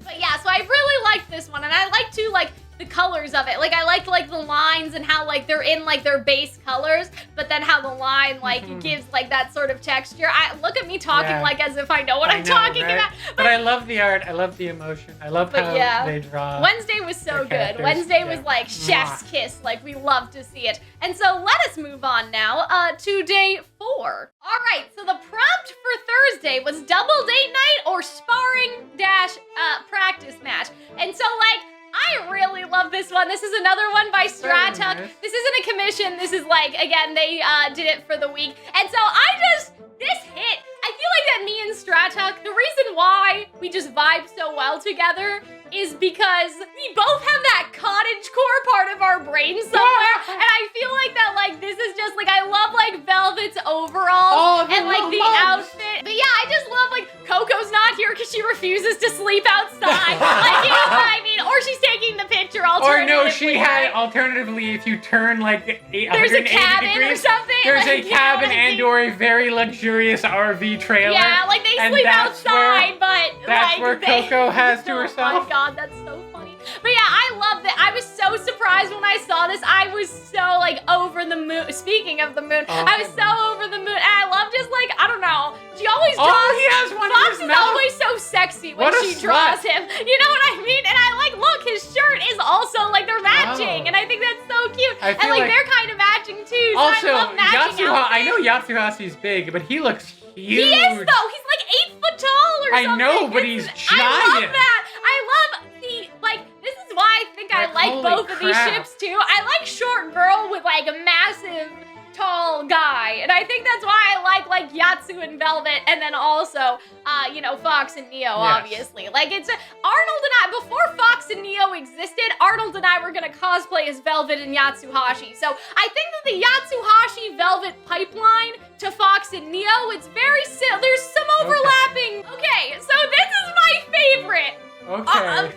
But yeah, so I really liked this one, and I like to like the colors of it. Like I liked like the lines and how like they're in like their base colors, but then how the line like gives like that sort of texture. Look at me talking like as if I know what I'm talking right? about. But I love the art. I love the emotion. I love how they draw. Wednesday was so good. characters. Wednesday was like chef's kiss. Like we love to see it. And so let us move on now to day 4. All right, so the prompt for Thursday was double date night or sparring dash practice match. And so like I really love this one. This is another one by Stratuck. Nice. This isn't a commission. This is like, again, they did it for the week. And so this hit. I feel like that me and Stratuck, the reason why we just vibe so well together is because we both have that cottagecore part of our brain somewhere. And I feel like that, like, this is just, like, I love, like, Velvet's overalls and, like, the outfit. But yeah, I just love, like, Coco's not here because she refuses to sleep outside. Like, you know what I mean? Or she's taking the picture alternatively. Or no, she had, alternatively, if you turn, like, 180 there's a cabin degrees, or something. there's like, a cabin and or a very luxurious RV trailer. Yeah, like, they sleep outside, but, that's like, where Coco has to herself. Oh my god, that's so funny. But yeah, I love that. I was so surprised when I saw this. I was so, like, over the moon. Speaking of the moon, I was so over the moon. And I love just, like, I don't know. She always draws. Oh, he has one Fox in his is mouth. always so sexy when What a she draws slut. him. You know what I mean? And I like, look, his shirt is also, like, they're matching. And I think that's so cute. I And, feel like, like- they're kind of matching, too. So Also, I love matching I outfits. know Yatsuhashi's big, but he looks huge. He is, though. He's, like, 8 foot tall or I something. know, but he's I love giant. that. I love the, like, this is why I think I Like, like holy both of these crap. ships, too. I like short girl with, like, a massive tall guy. And I think that's why I like Yatsu and Velvet, and then also, you know, Fox and Neo, obviously. Like, it's, Arnold and I, before Fox and Neo existed, Arnold and I were gonna cosplay as Velvet and Yatsuhashi. So I think that the Yatsuhashi Velvet pipeline to Fox and Neo, it's very there's some overlapping. Okay, so this is my favorite.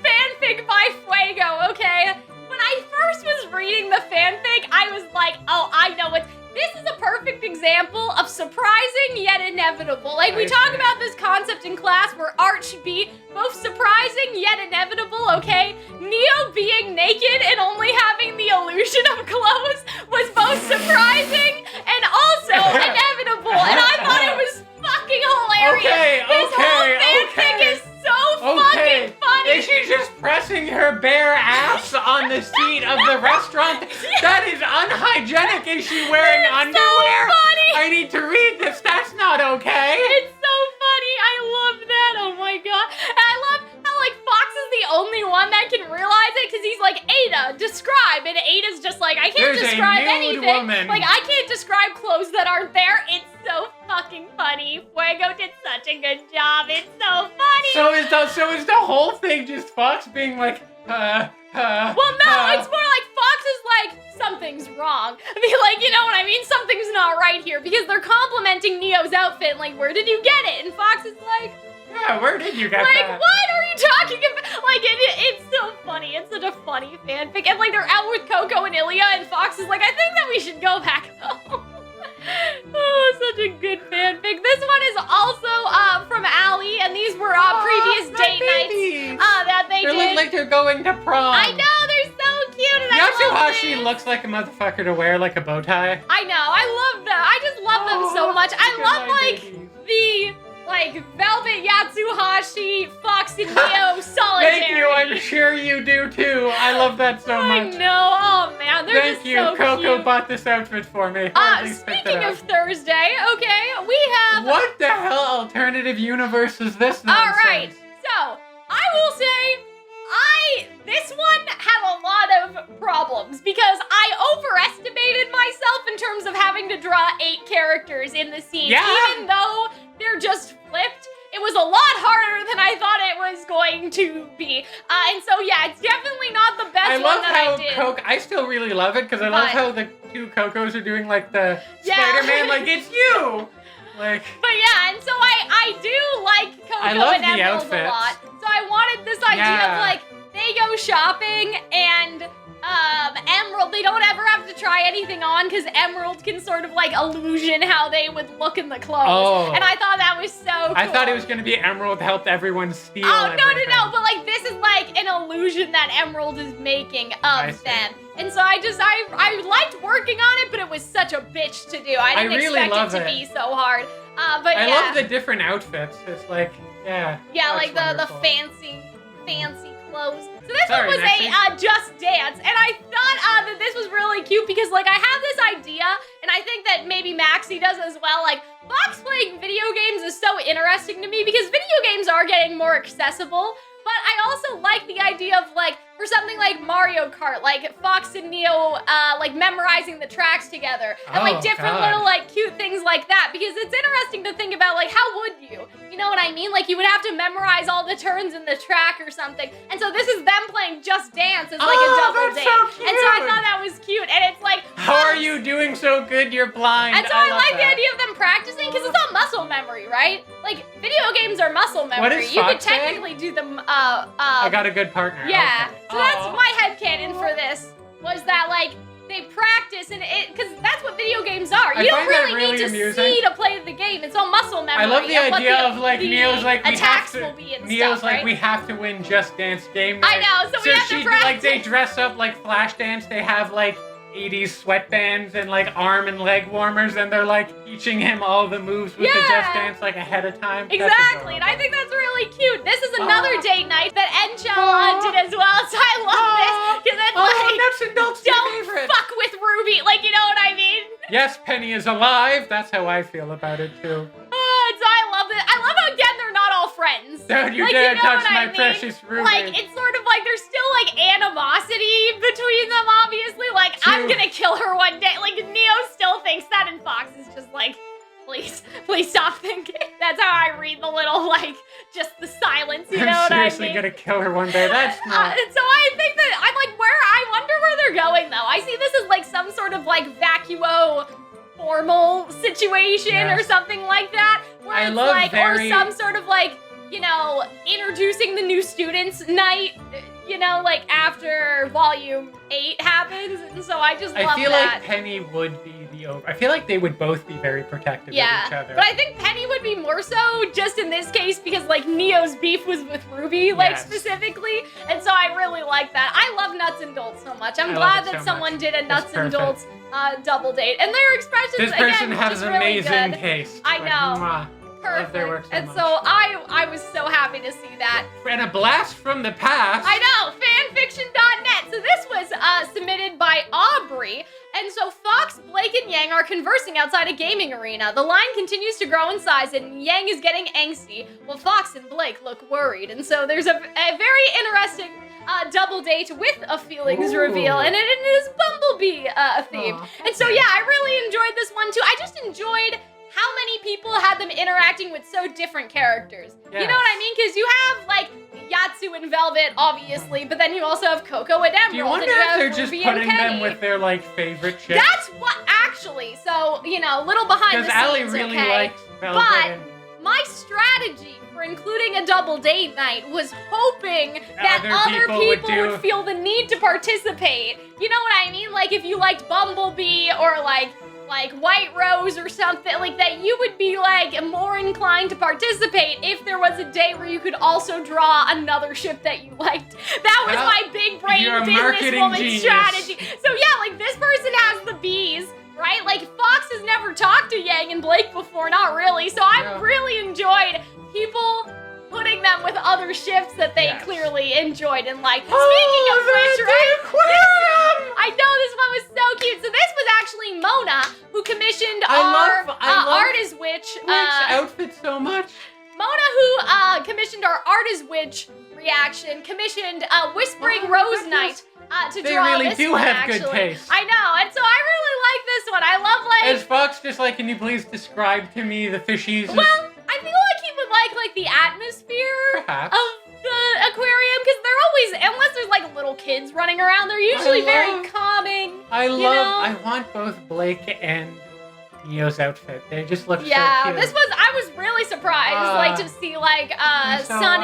Fanfic by Fuego, okay? When I first was reading the fanfic, I was like, oh, I know what. This is a perfect example of surprising yet inevitable. Like, we talk about this concept in class where art should be both surprising yet inevitable, okay? Neo being naked and only having the illusion of clothes was both surprising and also inevitable. And I thought it was fucking hilarious. This whole fanfic is so fucking funny. Is she just pressing her bare ass on the seat of the restaurant? That is unhygienic. Is she wearing underwear? So funny. I need to read this. That's not okay. It's so funny. I love that. Oh my god. And I love how, like, Fox is the only one that can realize it because he's like, Ada, describe. And Ada's just like, I can't There's a describe nude anything. woman. Like, I can't describe clothes that aren't there. It's so fucking funny. Fuego did such a good job. It's so funny. So is the whole thing just Fox being like, Well, no, it's more like Fox is like, something's wrong. I mean, like, you know what I mean? Something's not right here because they're complimenting Neo's outfit. Like, where did you get it? And Fox is like, yeah, where did you get like, that? what are you talking about? Like, it's so funny. It's such a funny fanfic. And, like, they're out with Coco and Ilya, and Fox is like, I think that we should go back home. Oh, such a good fanfic. This one is also from Ali, and these were previous date nights that they did. They look like they're going to prom. I know, they're so cute, and I love Yatsuhashi this. looks like a motherfucker to wear like a bow tie. I know, I love them. I just love them so much. I love, like, the, like, Velvet Yatsuhashi, Fox and Neo solitary. Thank you, I'm sure you do too. I love that so I much. know, oh man, they're Thank just you, so Coco cute. bought this outfit for me. Or at least picked it Speaking up. of Thursday, okay, we have... What the hell alternative universe is this nonsense? Alright, so, I will say, this one had a lot of problems because I overestimated myself in terms of having to draw 8 characters in the scene. Yeah. Even though they're just flipped, it was a lot harder than I thought it was going to be. And so, yeah, it's definitely not the best one that I did. I still really love it because I love how the two Cocos are doing like the Spider-Man, like it's you. Like. But yeah, and so I do like Coco and Emerald a lot. So I wanted this idea of like they go shopping and Emerald, they don't ever have to try anything on because Emerald can sort of like illusion how they would look in the clothes. Oh. And I thought that was so cool. I thought it was going to be Emerald helped everyone steal everything. No, but like this is like an illusion that Emerald is making of them. And so I liked working on it, but it was such a bitch to do. I didn't expect it to be so hard. But I love the different outfits. It's like, yeah. Yeah, like the fancy clothes. So this one was a Just Dance, and I thought that this was really cute because, like, I have this idea, and I think that maybe Maxie does as well. Like, Fox playing video games is so interesting to me because video games are getting more accessible, but I also like the idea of, like, for something like Mario Kart, like Fox and Neo, like memorizing the tracks together, and like different little like cute things like that, because it's interesting to think about, like, how would you? You know what I mean? Like, you would have to memorize all the turns in the track or something, and so this is them playing Just Dance as like a double date, so cute. And so I thought that was cute, and it's like, how are you doing so good? You're blind. And so I like the idea of them practicing because it's all muscle memory, right? Like video games are muscle memory. What is you could technically do them. I got a good partner. Yeah. Okay. So that's my headcanon for this, was that, like, they practice, and because that's what video games are. You don't really need to see to play the game. It's all muscle memory. I love the idea of, like, Neo's like, we have to win Just Dance game night. I know, so we have to practice. Like, they dress up like Flashdance. They have, like, 80s sweatbands and like arm and leg warmers, and they're like teaching him all the moves with the Just Dance like ahead of time. Exactly, and I think that's really cute. This is another date night that Enchel did as well, so I love this because it's like nuts and bolts don't fuck with RWBY, like, you know what I mean? Yes, Penny is alive. That's how I feel about it too. So I love it. I love how, again, they're not all friends. Don't you dare touch my precious RWBY. Like, it's sort of like there's still like animosity between them, obviously. Like, I'm gonna kill her one day. Like, Neo still thinks that, and Fox is just like, please stop thinking. That's how I read the little, like, just the silence, you know what I mean? I'm seriously gonna kill her one day. That's not... So I think that, I'm like, I wonder where they're going, though. I see this as, like, some sort of, like, vacuo formal situation or something like that. Where it's like, or some sort of, like, you know, introducing the new students night, you know, like after volume 8 happens, and so I just love that. I feel like Penny would be I feel like they would both be very protective of each other. But I think Penny would be more so just in this case because, like, Neo's beef was with RWBY, like, specifically, and so I really like that. I love Nuts and Bolts so much. I'm glad that someone did a Nuts and Bolts double date, and their expressions, this person again, has amazing taste. I know. Perfect. Their work and so I was so happy to see that. And a blast from the past. I know, fanfiction.net. So this was submitted by Aubrey. And so Fox, Blake, and Yang are conversing outside a gaming arena. The line continues to grow in size, and Yang is getting angsty, while Fox and Blake look worried. And so there's a very interesting double date with a feelings reveal, and it is Bumblebee themed. And so, yeah, I really enjoyed this one, too. I just enjoyed how many people had them interacting with so different characters. Yes. You know what I mean? Because you have, like, Yatsu and Velvet, obviously, but then you also have Coco and Emerald. Do you wonder if they're just putting them with their, like, favorite chips? That's what, actually. So, you know, little behind the scenes, Ali really likes Velvet. But my strategy for including a double date night was hoping that other people would feel the need to participate. You know what I mean? Like, if you liked Bumblebee or, like White Rose or something, like that, you would be, like, more inclined to participate if there was a day where you could also draw another ship that you liked. That was my big brain businesswoman strategy. So yeah, like, this person has the bees, right? Like, Fox has never talked to Yang and Blake before, not really. So I really enjoyed people putting them with other ships that they clearly enjoyed and liked. Speaking of which, right? I know, this one was so cute. So this was actually Mona, who commissioned our Art is Witch outfit so much. Mona, who commissioned our Art is Witch reaction, commissioned Whispering Rose Night to draw this one. They really do have good taste. I know, and so I really like this one. I love, like... Is Fox just like, can you please describe to me the fishies? Well, I feel like he would like like the atmosphere Perhaps. of the aquarium, because they're always, unless there's like little kids running around, they're usually very calming. I want both Blake and Neo's outfit. They just look so cute. I was really surprised, like, to see like so Sun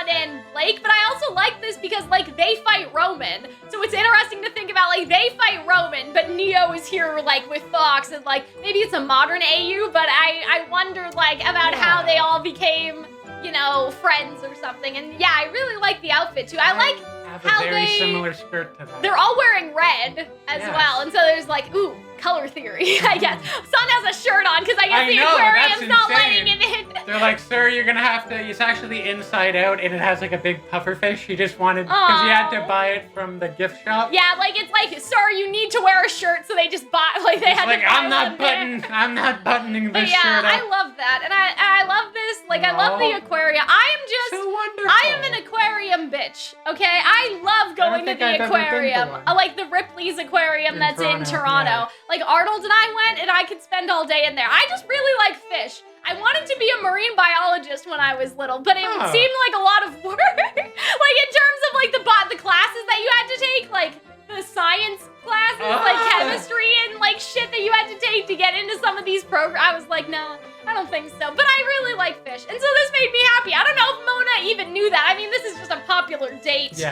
and Blake, but I also like this because like they fight Roman, so it's interesting to think about, like, they fight Roman, but Neo is here like with Fox, and like maybe it's a modern AU, but I wonder like about how they all became, you know, friends or something. And yeah, I really like the outfit too. I like have how a very similar skirt to that. They're all wearing red as well, and so there's like, ooh, color theory, I guess. Sun has a shirt on because I guess the aquarium's not letting him in. They're like, sir, you're gonna have to, it's actually inside out and it has like a big puffer fish. He just wanted, because he had to buy it from the gift shop. Yeah, like it's like, sir, you need to wear a shirt, so they just buy, like they had like, to buy I'm not buttoning this shirt shirt up. I love that, and I love this, like I love the aquarium. I am just, so wonderful. I am an aquarium bitch, okay? I love going to the aquarium. Like the Ripley's aquarium that's in Toronto. Yeah. Like Arnold and I went, and I could spend all day in there. I just really like fish. I wanted to be a marine biologist when I was little, but it seemed like a lot of work. Like in terms of like the classes that you had to take, like the science classes, like chemistry and like shit that you had to take to get into some of these programs. I was like, no, I don't think so. But I really like fish, and so this made me happy. I don't know if Mona even knew that. I mean, this is just a popular date.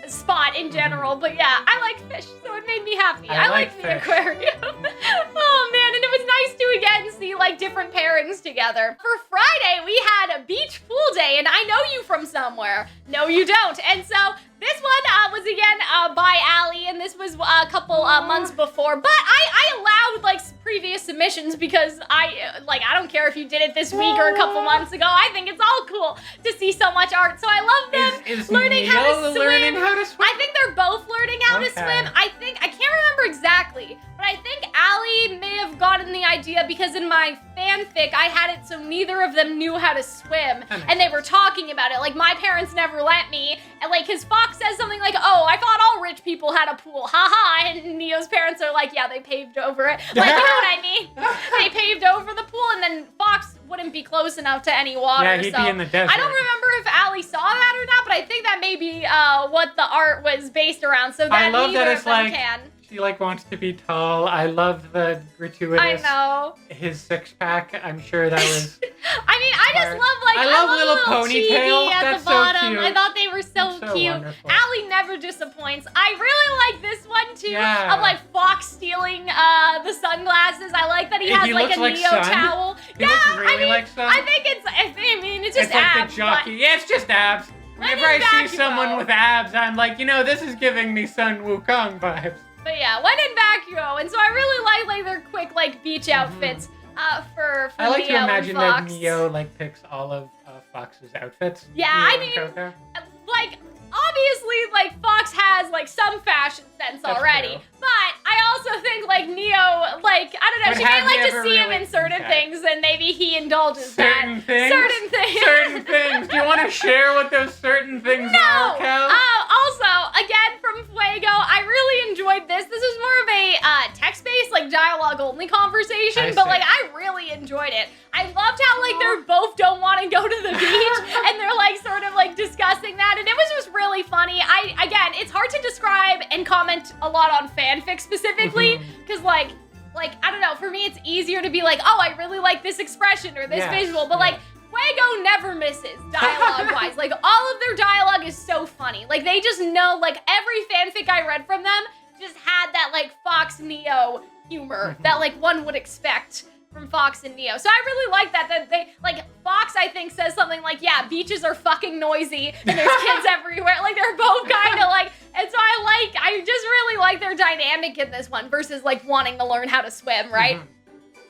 Spot in general, but yeah, I like fish, so it made me happy. I like the aquarium. Oh man, and it was nice to again see like different pairings together. For Friday, we had a beach pool day, and I know you from somewhere. No, you don't. And so this one was again by Ali, and this was a couple months before, but I allowed like previous submissions because I don't care if you did it this week or a couple months ago. I think it's all cool to see so much art, so I love them learning how to swim. I think they're both learning how to swim. I can't remember exactly, but I think Ali may have gotten the idea because in my fanfic, I had it so neither of them knew how to swim, and they were talking about it. Like, my parents never let me, and like, his Fox says something like, oh, I thought all rich people had a pool, haha, and Neo's parents are like, yeah, they paved over it. Like, you know what I mean? They paved over the pool, and then Fox wouldn't be close enough to any water. Yeah, he'd be in the desert. I don't remember if Ali saw that or not, but I think that may be what the art was based around, so that neither of them can. She like wants to be tall. I love the gratuitous. I know. His six-pack. I'm sure that was. I mean, I just love like I love little ponytail. At That's the bottom. so cute. I thought they were so cute. Wonderful. Ali never disappoints. I really like this one too. Yeah. Of like Fox stealing the sunglasses. I like that he has like a Neo towel. He looks really like Sun. I think it's just it's abs. Like the jockey. Yeah, it's just abs. Whenever I see someone with abs, I'm like, you know, this is giving me Sun Wukong vibes. But yeah, when in Vacuo, and so I really like their quick like beach outfits for I like Neo to imagine and Fox. that Neo like picks all of Fox's outfits. Yeah, I mean, like obviously like Fox has like some fashion sense already, but I also think like Neo, like I don't know, she may like to see him in certain things, and maybe he indulges certain things. Certain things. Do you want to share what those certain things are, Cal? Also, again from Fuego, I really enjoyed this. This is more of a text-based, like dialogue-only conversation, but like I really enjoyed it. I loved how like they're both don't want to go to the beach, and they're like sort of like discussing that, and it was just really funny. Again, it's hard to describe and comment a lot on fanfic specifically, because like I don't know, for me it's easier to be like, oh, I really like this expression or this visual, but like Fuego never misses dialogue-wise. Like all of their dialogue is so funny. Like they just know, like every fanfic I read from them just had that like Fox Neo humor that like one would expect from Fox and Neo. So I really like that they, like, Fox, I think, says something like, yeah, beaches are fucking noisy and there's kids everywhere. Like, they're both kind of like, and so I just really like their dynamic in this one versus, like, wanting to learn how to swim, right?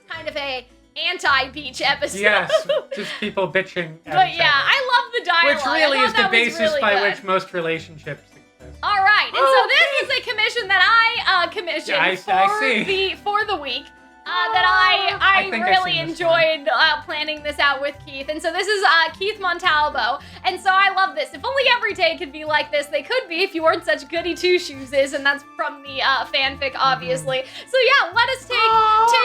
Kind of a anti-beach episode. Yes, just people bitching at But each yeah, other. I love the dialogue. Which really is the basis really by good. which most relationships exist. All right, and so this is a commission that I commissioned for the week. That I really enjoyed planning this out with Keith. And so this is Keith Montalvo. And so I love this. If only every day could be like this, they could be if you weren't such goody two-shoeses. And that's from the fanfic, obviously. So yeah, let us take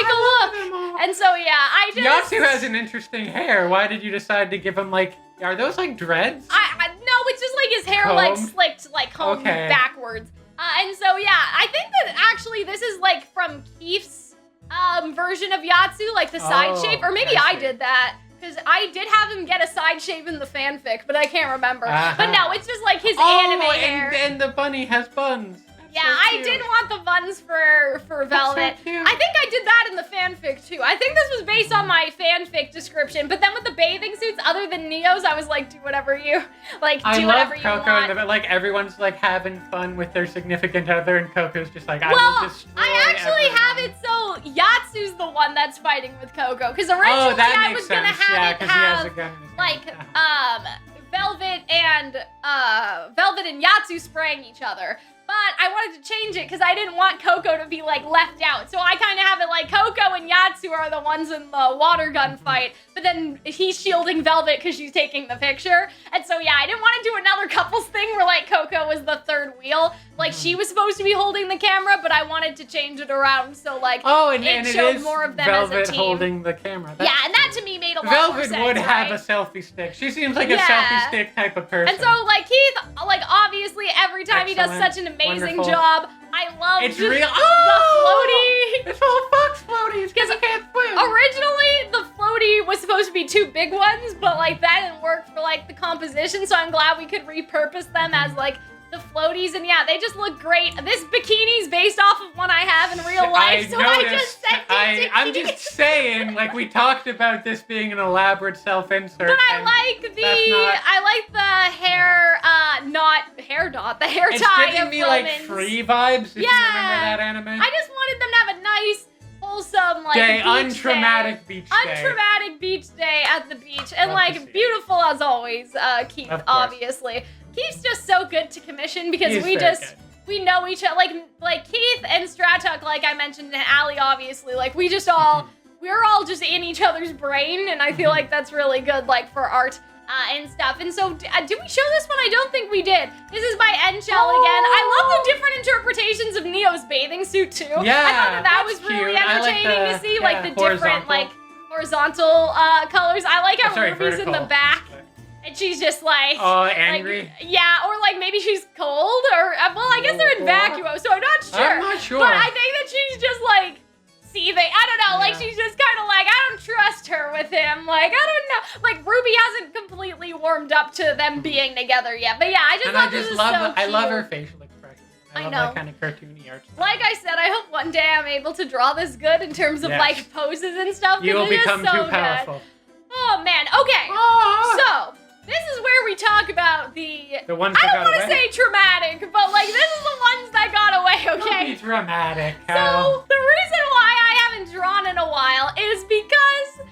a look. And so yeah, I Yatsu has an interesting hair. Why did you decide to give him, like, are those, like, dreads? No, it's just, like, his hair, like, slicked, like, combed backwards. And so, yeah, I think that actually this is, like, from Keith's version of Yatsu, like, the side shape. Or maybe I did that. Because I did have him get a side shave in the fanfic, but I can't remember. But no, it's just, like, his anime hair. And the bunny has buns. Yeah, I did want the buns for Velvet. So cute. I think I did that in the fanfic too. I think this was based on my fanfic description, but then with the bathing suits, other than Neo's, I was like, do whatever you want. I love Coco, and like everyone's like having fun with their significant other, and Coco's just like, I will destroy I actually everyone. have it so Yatsu's the one that's fighting with Coco, because originally I was gonna have it have like Velvet and Yatsu spraying each other. But I wanted to change it because I didn't want Coco to be, like, left out. So I kind of have it like Coco and Yatsu are the ones in the water gun fight. But then he's shielding Velvet because she's taking the picture. And so, yeah, I didn't want to do another couples thing where, like, Coco was the third wheel. Like, she was supposed to be holding the camera, but I wanted to change it around so, like, it showed is more of them Velvet as a team. holding the camera. Yeah, and that to me made a lot more sense, Velvet would have a selfie stick. She seems like a selfie stick type of person. And so, like, Keith, like, obviously, every time he does such an amazing job, I love it's real. the floaty. It's full of fox floaties because I can't swim. Originally, the floaty was supposed to be two big ones, but, like, that didn't work for, like, the composition, so I'm glad we could repurpose them as, like, the floaties, and yeah, they just look great. This bikini's based off of one I have in real life, I just sent it to I'm just saying, like, we talked about this being an elaborate self-insert. But I like the hair, the hair tie. It's giving me, like, Free vibes, if you remember that anime. I just wanted them to have a nice, wholesome, like, untraumatic beach day. Untraumatic beach day at the beach. And, like, beautiful as always, Keith, obviously. Keith's just so good to commission because we know each other. Like Keith and Stratuk, like I mentioned, and Ali, obviously, like we're all just in each other's brain, and I feel like that's really good, like for art and stuff. And so, did we show this one? I don't think we did. This is by N-Shell again. I love the different interpretations of Neo's bathing suit too. Yeah, I thought that was really entertaining to see, like the different, like horizontal colors. I like how Ruby's in the back. And she's just like... Oh, angry? Like, yeah, or like maybe she's cold, or... Well, I guess they're in vacuo, so I'm not sure. I'm not sure. But I think that she's just like seething. I don't know, like she's just kind of like, I don't trust her with him. Like, I don't know. Like, RWBY hasn't completely warmed up to them being together yet. But yeah, I just thought this was so cute. I love her facial expression. I love know. that kind of cartoony art. Like I said, I hope one day I'm able to draw this good in terms of like poses and stuff. You will become so too powerful. Good. Oh man, okay. So... this is where we talk about the ones that got away. I don't want to say traumatic, but like this is the ones that got away, okay? Don't be dramatic. So the reason why I haven't drawn in a while is because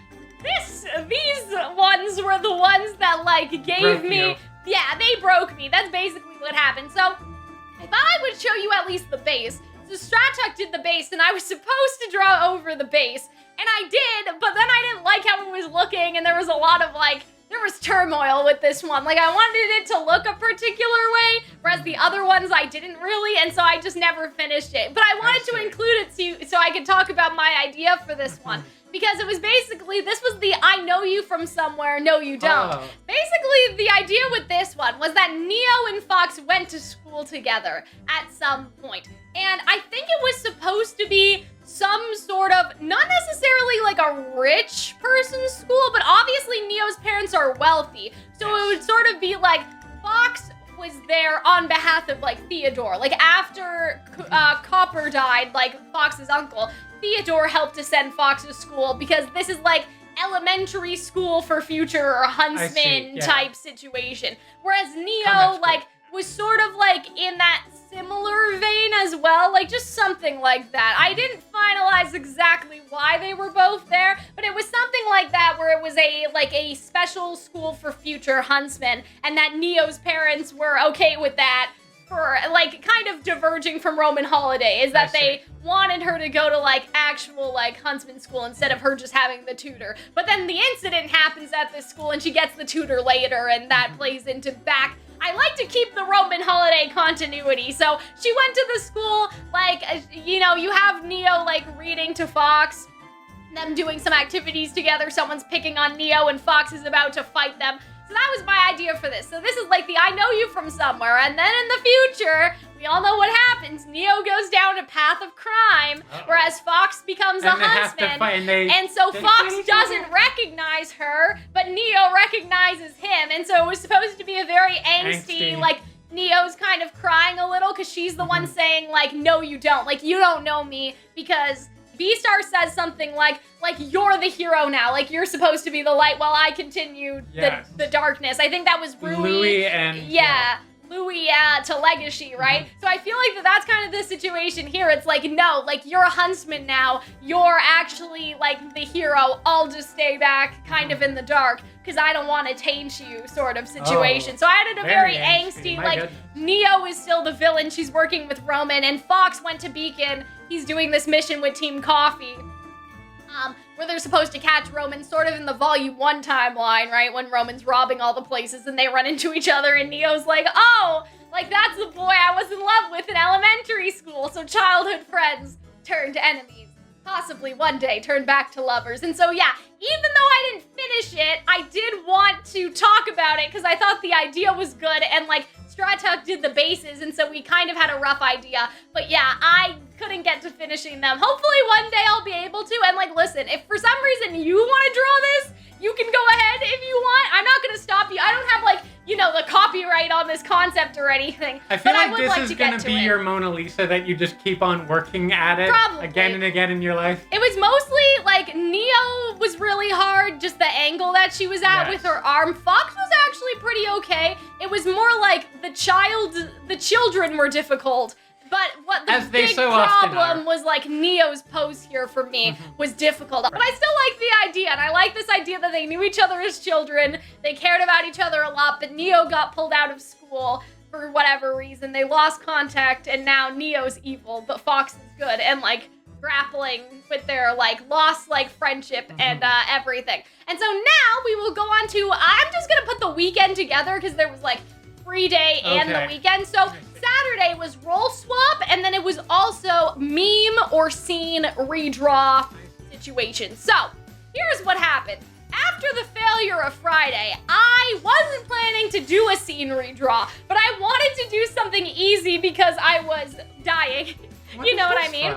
these ones were the ones that like gave me they broke me. That's basically what happened. So I thought I would show you at least the base. So Stratuk did the base, and I was supposed to draw over the base, and I did, but then I didn't like how it was looking, and there was a lot of like there was turmoil with this one. Like, I wanted it to look a particular way, whereas the other ones I didn't really, and so I just never finished it. But I wanted to include it so I could talk about my idea for this one. Because it was basically, this was the I know you from somewhere, no you don't. Basically, the idea with this one was that Neo and Fox went to school together at some point. And I think it was supposed to be some sort of, not necessarily like a rich person's school, but obviously Neo's parents are wealthy. So it would sort of be like Fox was there on behalf of like Theodore. Like after Copper died, like Fox's uncle, Theodore helped to send Fox to school because this is like elementary school for future or huntsman type situation. Whereas Neo like was sort of like in that similar vein as well, like just something like that. I didn't finalize exactly why they were both there, but it was something like that where it was a special school for future huntsmen, and that Neo's parents were okay with that for like kind of diverging from Roman Holiday, is that they wanted her to go to like actual like huntsman school instead of her just having the tutor. But then the incident happens at this school and she gets the tutor later, and that plays into back. I like to keep the Roman Holiday continuity. So she went to the school, like, you know, you have Neo like reading to Fox, them doing some activities together. Someone's picking on Neo and Fox is about to fight them. So that was my idea for this. So this is like the I know you from somewhere. And then in the future, we all know what happens. Neo goes down a path of crime, whereas Fox becomes a huntsman. And so Fox doesn't recognize her, but Neo recognizes him. And so it was supposed to be a very angsty, like, Neo's kind of crying a little because she's the one saying, like, no, you don't. Like, you don't know me because V-Star says something like, you're the hero now. Like, you're supposed to be the light while I continue the darkness. I think that was Louis and... Louis to Legacy, right? So I feel like that's kind of the situation here. It's like, no, like, you're a huntsman now. You're actually, like, the hero. I'll just stay back kind of in the dark because I don't want to taint you sort of situation. So I added a very angsty, like, Neo is still the villain. She's working with Roman, and Fox went to Beacon. He's doing this mission with Team Coffee. Where they're supposed to catch Roman sort of in the Volume 1 timeline, right? When Roman's robbing all the places and they run into each other and Neo's like, oh, like that's the boy I was in love with in elementary school. So childhood friends turn to enemies. Possibly one day turn back to lovers. And so yeah, even though I didn't finish it, I did want to talk about it because I thought the idea was good and like Stratuk did the bases and so we kind of had a rough idea. But yeah, I couldn't get to finishing them. Hopefully one day I'll be able to. And like, listen, if for some reason you want to draw this, you can go ahead if you want. I'm not going to stop you. I don't have like, you know, the copyright on this concept or anything. I feel like this is going to be your Mona Lisa that you just keep on working at it again and again in your life. It was mostly like Neo was really hard, just the angle that she was at with her arm. Fox was actually pretty okay. It was more like the children were difficult. But what the big problem was like Neo's pose here for me was difficult. But I still like the idea, and I like this idea that they knew each other as children. They cared about each other a lot, but Neo got pulled out of school for whatever reason. They lost contact, and now Neo's evil, but Fox is good, and like grappling with their like lost like friendship and everything. And so now we will go on to, I'm just gonna put the weekend together because there was like free day and the weekend. So Saturday was roll swap, and then it was also meme or scene redraw situation. So here's what happened. After the failure of Friday, I wasn't planning to do a scene redraw, but I wanted to do something easy because I was dying. You know what I mean?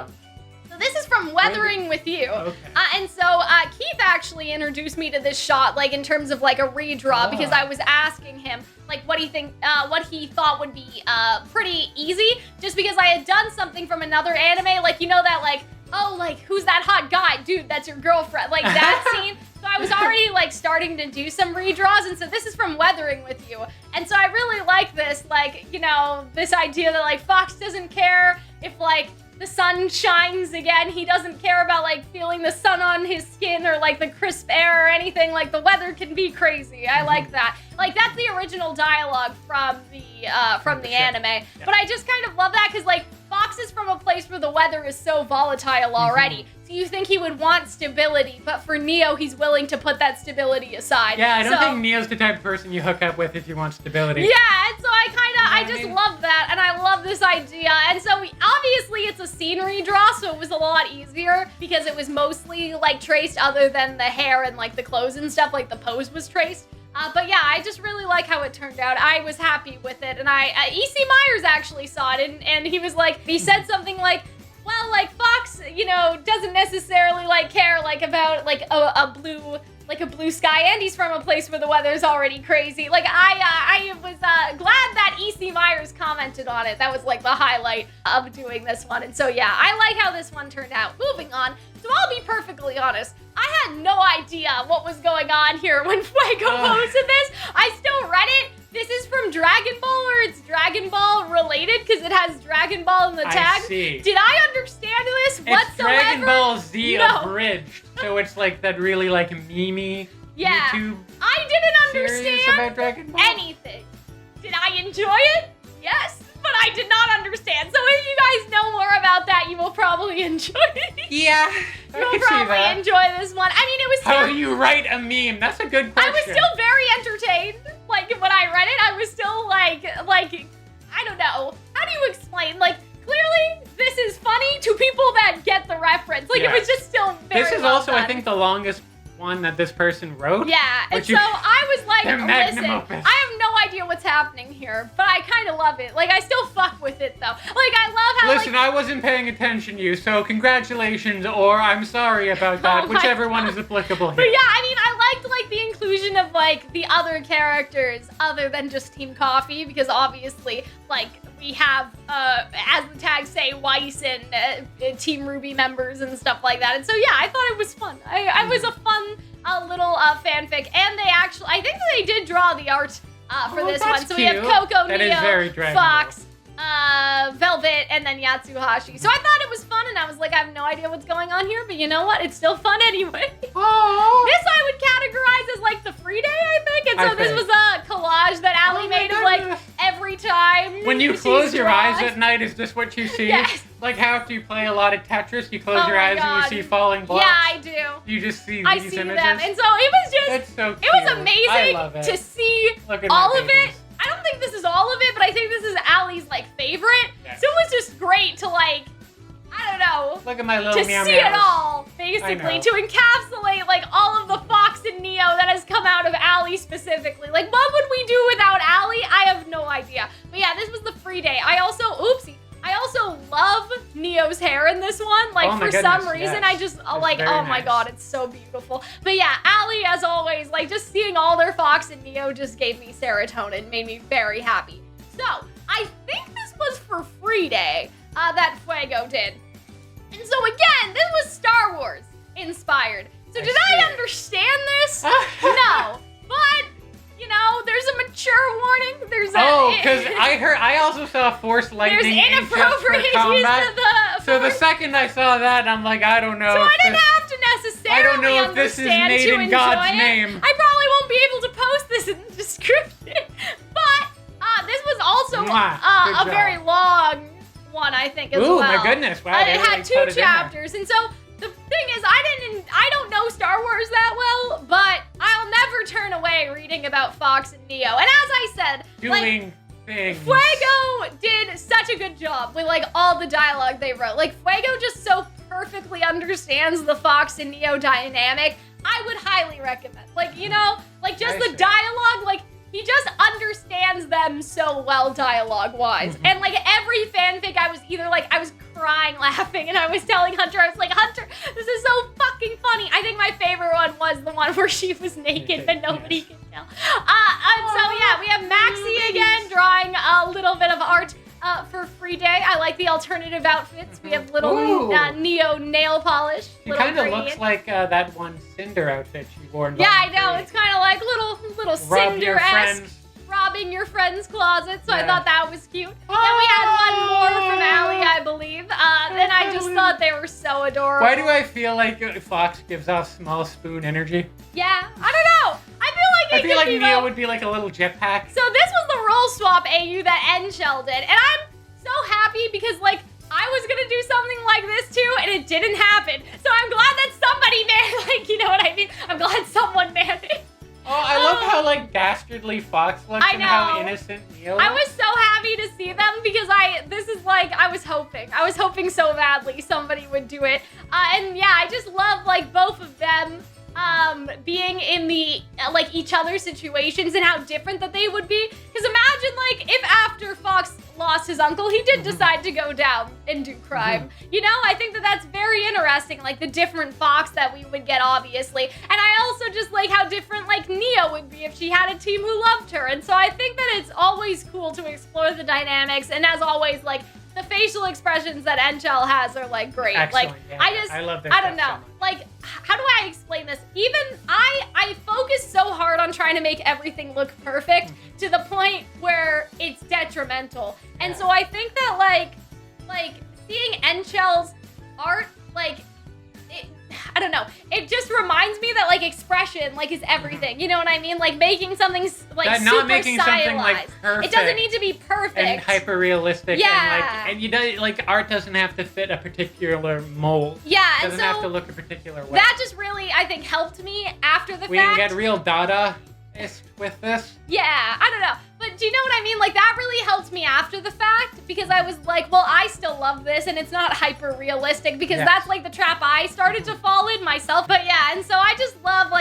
So this is from Weathering with You. Okay. And so Keith actually introduced me to this shot, like in terms of like a redraw, because I was asking him like what he thought would be pretty easy, just because I had done something from another anime, like you know that like, oh, like who's that hot guy, dude? That's your girlfriend, like that scene. So I was already like starting to do some redraws, and so this is from Weathering with You. And so I really like this, like, you know, this idea that like Fox doesn't care if like the sun shines again. He doesn't care about like feeling the sun on his skin or like the crisp air or anything. Like the weather can be crazy. I like that. Like that's the original dialogue from the anime. Yeah. But I just kind of love that because like Fox is from a place where the weather is so volatile already. So you think he would want stability, but for Neo, he's willing to put that stability aside. Yeah, I don't think Neo's the type of person you hook up with if you want stability. Yeah, and so I just love that, and I love this idea. And so obviously it's a scene redraw, so it was a lot easier because it was mostly like traced other than the hair and like the clothes and stuff, like the pose was traced. But yeah, I just really like how it turned out. I was happy with it, and E.C. Myers actually saw it, and he was like, he said something like, well, like Fox, you know, doesn't necessarily like care like about like a blue sky, and he's from a place where the weather's already crazy. Like I was glad that E.C. Myers commented on it. That was like the highlight of doing this one. And so yeah, I like how this one turned out. Moving on. So I'll be perfectly honest. I had no idea what was going on here when Fuego posted this. I still read it. This is from Dragon Ball, or it's Dragon Ball related because it has Dragon Ball in the tag. I see. Did I understand this whatsoever? It's Dragon Ball Z abridged, so it's like that really like memey YouTube. I didn't understand about Dragon Ball. anything. Did I enjoy it? Yes, but I did not understand. So if you guys know more about that, you will probably enjoy it. Yeah, you'll probably enjoy this one. I mean, it was still... How do you write a meme? That's a good question. I was still very entertained. Like, when I read it, I was still like, I don't know. How do you explain? Like, clearly, this is funny to people that get the reference. Like, it was just still very This is well also, done. I think, the longest one that this person wrote. Yeah, and so I was like, Their magnum listen, opus. I have no idea what's happening here, but I kind of love it. Like, I still fuck with it, though. Like, I love how, Listen, I wasn't paying attention to you, so congratulations, or I'm sorry about that, Oh my whichever one God. is applicable here. But yeah, I mean, I liked, like, the inclusion of, like, the other characters other than just Team Coffee, because obviously, like, we have, as the tags say, Weiss and Team RWBY members and stuff like that. And so, yeah, I thought it was fun. I was a fun little fanfic. And they actually, I think they did draw the art for this one. So we have Coco, That Neo, is very Dragon Fox, Velvet, and then Yatsuhashi. So I thought it was fun, and I was like, I have no idea what's going on here, but you know what? It's still fun anyway. Oh. This I would categorize as like the free day, I think. And so this was a collage that Ali made of like every time. When you close your eyes draws. at night, is this what you see? Yes. Like how after you play a lot of Tetris, you close Oh your my eyes and God. you see falling blocks? Yeah, I do. You just see these I see images? them. And so it was just, That's so cute. it was amazing I love it. to see Look at all my of babies. it. I don't think this is all of it, but I think this is Ali's like favorite. Yes. So it was just great to like, I don't know, Look at my little to meow see meows. it all, I basically, know. to encapsulate like all of the Fox and Neo that has come out of Ali specifically. Like, what would we do without Ali? I have no idea. But yeah, this was the free day. I also love Neo's hair in this one. Like, Oh my for some goodness, reason, yes. I just It's like, very oh my nice. God, it's so beautiful. But yeah, Ali, as always, like just seeing all their Fox and Neo just gave me serotonin, made me very happy. So I think this was for free day that Fuego did. And so again, this was Star Wars inspired. So I did see I it. understand this? No. But, you know, there's a mature warning. There's a... Oh, because I also saw Force There's Lightning in just for inappropriate use combat. of the... So the Force. second I saw that, I'm like, I don't know. So if I didn't this- have to necessarily I don't know if this is understand made to in enjoy God's it. name. I probably won't be able to post this in the description. But this was also Mwah. Good a job. very long one, I think, as Ooh, well. my goodness. Wow, they it really had put two it in there. chapters. And so the thing is, I don't know Star Wars that well, but I'll never turn away reading about Fox and Neo. And as I said, like, Doing things. Fuego did such a good job with like all the dialogue they wrote. Like Fuego just so perfectly understands the Fox and Neo dynamic. I would highly recommend. Like, you know, like just I the see. dialogue, like he just understands them so well dialogue-wise. Mhm. And like every fanfic, I was crying laughing, and I was telling Hunter, I was like, Hunter, this is so fucking funny. I think my favorite one was the one where she was naked, but nobody Yes. can tell. And so yeah, we have Maxie again drawing a little bit of art for free day. I like the alternative outfits. We have little Ooh. Neo nail polish. She little kind of green. looks like that one Cinder outfit she wore in Yeah, I Volume know. 3. It's kind of like little Rob your Cinder-esque. friends. Robbing your friend's closet, so I Yeah. thought that was cute. Then we had one more from Ali, I believe. And I just thought they were so adorable. Why do I feel like Fox gives off small spoon energy? Yeah, I don't know. I feel like I it feel could like be Neo both. would be like a little jetpack. So this was the role swap AU that Enchel did, and I'm so happy because like I was gonna do something like this too, and it didn't happen. So I'm glad that somebody like, you know what I mean? I'm glad someone managed. Oh, I love how like dastardly Fox looks I and how know. innocent Neo I looks. was so happy to see them because this is like, I was hoping so badly somebody would do it. And yeah, I just love like both of them being in the, like each other's situations and how different that they would be. Because imagine like if after Fox lost his uncle, he did decide to go down and do crime. You know, I think that that's very interesting, like the different Fox that we would get, obviously. And I also just like how different like Neo would be if she had a team who loved her. And so I think that it's always cool to explore the dynamics. And as always, like the facial expressions that Enchel has are like great. Excellent, Like yeah. I love their I don't stuff know. so much. Like, how do I explain this? Even I focus so hard on trying to make everything look perfect to the point where it's detrimental. And Yeah. so I think that like seeing Enchel's art, like I don't know. It just reminds me that like expression like is everything. You know what I mean? Like making something like That super not making something like stylized. perfect It doesn't need to be perfect. and hyper realistic Yeah. and you don't like art doesn't have to fit a particular mold. Yeah, It and doesn't so have to look a particular way. that just really I think helped me after the we fact. can get real Dada-ist with this. Yeah, I don't know. But but do you know what I mean? Like, that really helped me after the fact, because I was like, well, I still love this, and it's not hyper realistic, because that's like the trap I started to fall in myself. But yeah, and so I just love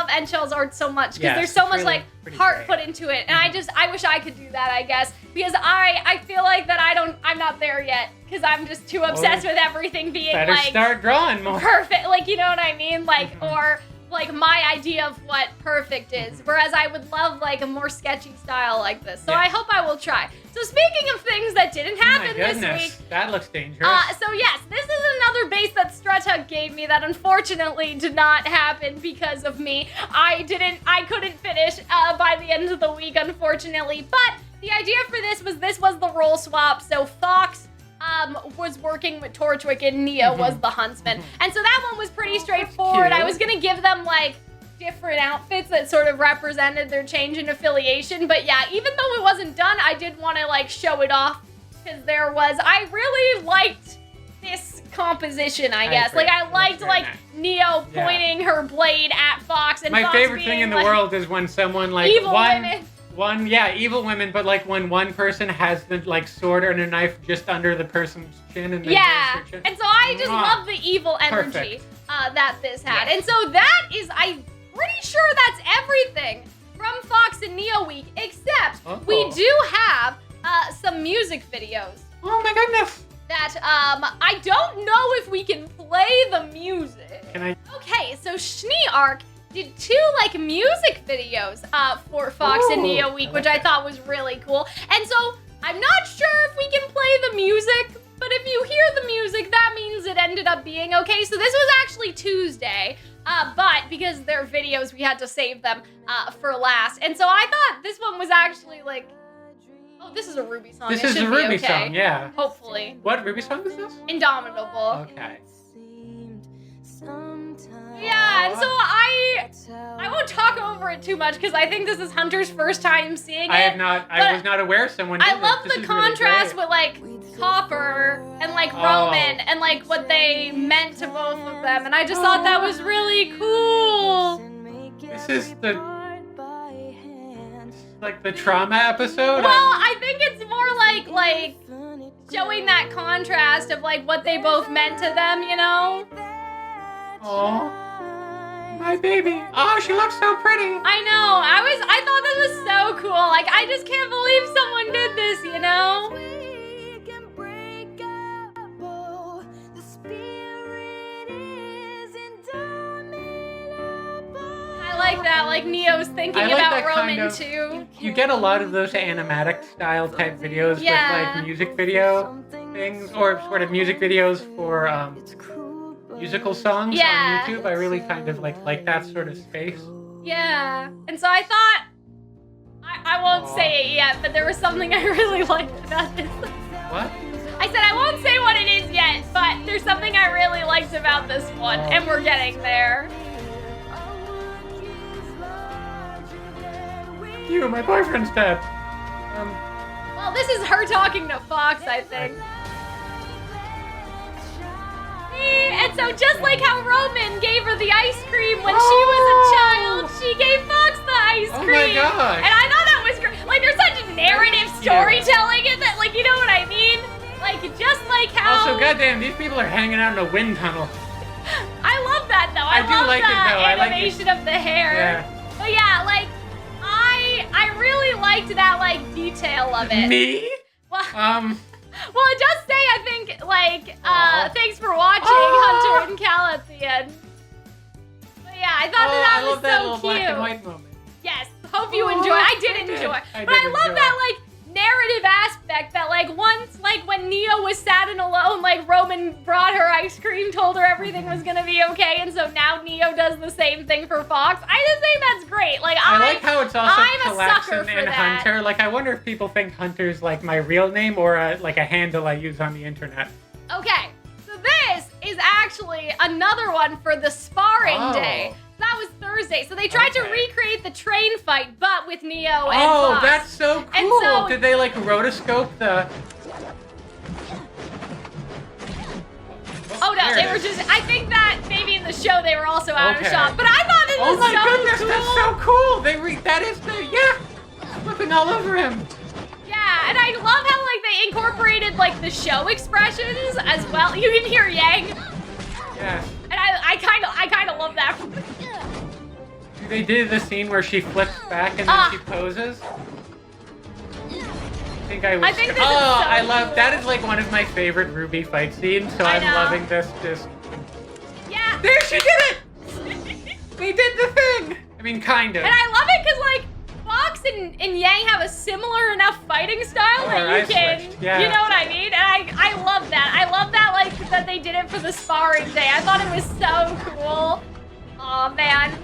Enshell's art so much, because there's so much like heart put into it, and I wish I could do that, I guess, because I feel like that I'm not there yet, because I'm just too obsessed with everything being better like start drawing more. Perfect, like, you know what I mean? Like, or like my idea of what perfect is, whereas I would love like a more sketchy style like this. So I hope I will try. So speaking of things that didn't happen this week, that looks dangerous. so yes, this is another base that Strutug gave me that unfortunately did not happen because of me. I couldn't finish by the end of the week, unfortunately. But the idea for this was the role swap. So Fox was working with Torchwick and Neo was the huntsman. And so that one was pretty straightforward. I was gonna give them like different outfits that sort of represented their change in affiliation. But yeah, even though it wasn't done, I did want to like show it off, because I really liked this composition, I guess. Like, I liked like Neo pointing her blade at Fox, and my Fox favorite thing in the world is when someone like evil women. Evil women, but like when one person has the like sword or a knife just under the person's chin, and then chin. And so I just love the evil energy that this had. And so that is, I'm pretty sure that's everything from Fox and Neo Week, except we do have some music videos. Oh my goodness! That I don't know if we can play the music. Can I? Okay, so Shneeark did 2 like music videos for Fox and Neo Week, which I thought was really cool. And so I'm not sure if we can play the music, but if you hear the music, that means it ended up being okay. So this was actually Tuesday, but because they're videos, we had to save them for last. And so I thought this one was actually like, oh, this is a RWBY song. This is a RWBY song, yeah. Hopefully. What RWBY song is this? Indomitable. Okay. Yeah, and so I won't talk over it too much, because I think this is Hunter's first time seeing it. I was not aware someone did I love this. the contrast with like Copper and like Roman and like what they meant to both of them, and I just thought that was really cool. This is like the trauma episode? Well, I think it's more like showing that contrast of like what they both meant to them, you know? Oh, my baby. Oh, she looks so pretty. I know. I thought this was so cool. Like, I just can't believe someone did this, you know? I like that. Like, Neo's thinking about Roman, too. You get a lot of those animatic style type videos with like music video things, or sort of music videos for musical songs on YouTube. I really kind of like that sort of space. Yeah, and so I thought, I won't say it yet, but there was something I really liked about this. What? I said I won't say what it is yet, but there's something I really liked about this one, and we're getting there. You, my boyfriend's dead. Well, this is her talking to Fox, I think. And so just like how Roman gave her the ice cream when she was a child, she gave Fox the ice cream. Oh my god. And I thought that was great. Like, there's such narrative storytelling in that, like, you know what I mean? Like, just like how... Also, goddamn, these people are hanging out in a wind tunnel. I love that, though. I love like it, though. animation of the hair. Yeah. But yeah, like, I really liked that, like, detail of it. Me? Well, well, it does say, I think, like, thanks for watching, Hunter and Cal at the end. But yeah, I thought that was so cute. Black and white moment. Yes, hope you enjoy. I did enjoy. But I love that, like, narrative aspect that, like, once, like, when Neo was sad and alone, like, Roman brought her ice cream, told her everything was gonna be okay, and so now Neo does the same thing for Fox. I just think that's great. Like, I like how it's also I'm a sucker Calxiyn for and that. Hunter. Like, I wonder if people think Hunter's, like, my real name or, like, a handle I use on the internet. Okay, so this is actually another one for the sparring day. That was Thursday. So they tried to recreate the train fight, but with Neo and Fox. That's so cool. And so, did they, like, rotoscope the... Oh, no, they were just... I think that maybe in the show they were also out of shot. But I thought this was so cool. Oh, my goodness, that's so cool. That is the... Yeah. Look jumping all over him. Yeah, and I love how like they incorporated like the show expressions as well. You can hear Yang. Yeah. And I kind of love that. They did the scene where she flips back and then she poses. I think this is so I love cool. that is like one of my favorite RWBY fight scenes, so I'm loving this just. Yeah. There she did it! They did the thing! I mean, kind of. And I love it because like Fox and Yang have a similar enough fighting style that you can, you know what I mean? And I love that. I love that like that they did it for the sparring day. I thought it was so cool. Oh man.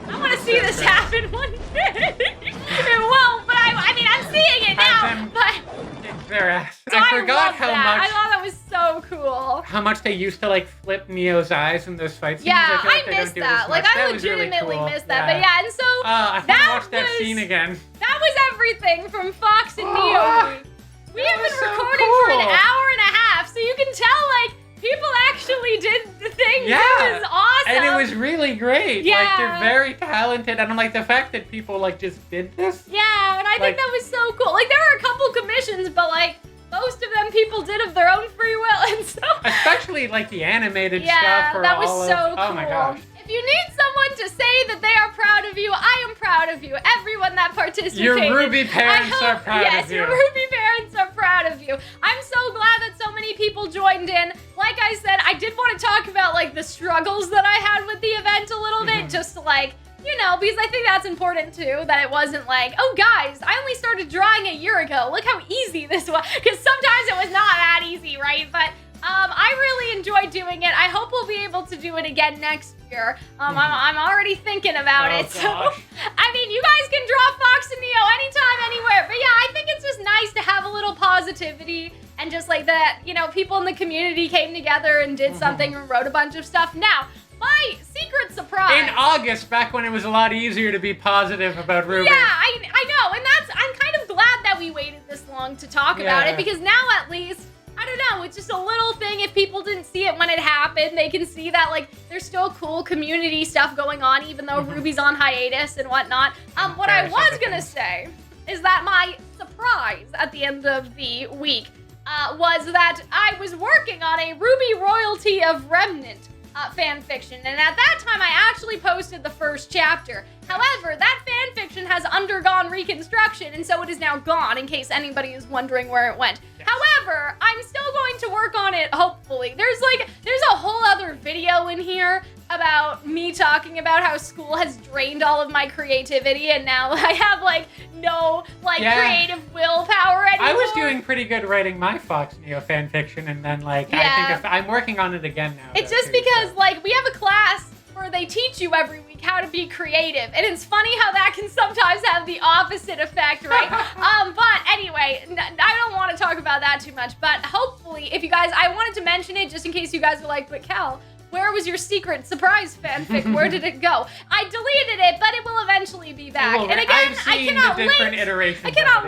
I want to see this happen one day. It won't, but I mean, I'm seeing it now. But kick their ass. so I forgot how that. much. I thought that was so cool. How much they used to like flip Neo's eyes in those fight scenes. Yeah, I, I missed that. Like I legitimately missed that. But yeah, and so I that watched that scene again. That was everything from Fox and Neo. We have been recording for an hour and a half, so you can tell like people actually did the thing. Yeah. It was awesome. And it was really great. Yeah. Like, they're very talented. And I'm like, the fact that people, like, just did this. Yeah, and I think that was so cool. Like, there were a couple commissions, but, like, most of them people did of their own free will. And so... Especially, like, the animated stuff. Yeah, that was so cool. Oh, my gosh. If you need someone to say that they are proud of you, I am proud of you. Everyone that participated. Your RWBY parents are proud of you. Yes, your RWBY parents are proud of you. I'm so glad that so many people joined in. Like I said, I did want to talk about like the struggles that I had with the event a little bit, just to like, you know, because I think that's important too, that it wasn't like, oh guys, I only started drawing a year ago. Look how easy this was. Because sometimes it was not that easy, right? But I really enjoyed doing it. I hope we'll be able to do it again next year. I'm already thinking about it. So, I mean, you guys can draw Fox and Neo anytime, anywhere. But yeah, I think it's just nice to have a little positivity and just like that, you know, people in the community came together and did something and wrote a bunch of stuff. Now, my secret surprise. In August, back when it was a lot easier to be positive about RWBY. Yeah, I know. And I'm kind of glad that we waited this long to talk about it, because now at least, I don't know, it's just a little thing. If people didn't see it when it happened, they can see that like there's still cool community stuff going on, even though RWBY's on hiatus and whatnot. What I was gonna say is that my surprise at the end of the week was that I was working on a RWBY Royalty of Remnant fan fiction, and at that time I actually posted the first chapter. However, that fan fiction has undergone reconstruction, and so it is now gone, in case anybody is wondering where it went. Yes. However, I'm still going to work on it, hopefully. There's a whole other video in here about me talking about how school has drained all of my creativity, and now I have like no creative willpower anymore. I was doing pretty good writing my Fox Neo fan fiction, and then I think I'm working on it again now. It's just because we have a class where they teach you every week how to be creative, and it's funny how that can sometimes have the opposite effect, right? But anyway, I don't want to talk about that too much, but hopefully, if you guys, I wanted to mention it just in case you guys are like, but Cal, where was your secret surprise fanfic? Where did it go? I deleted it, but it will eventually be back. And again, I cannot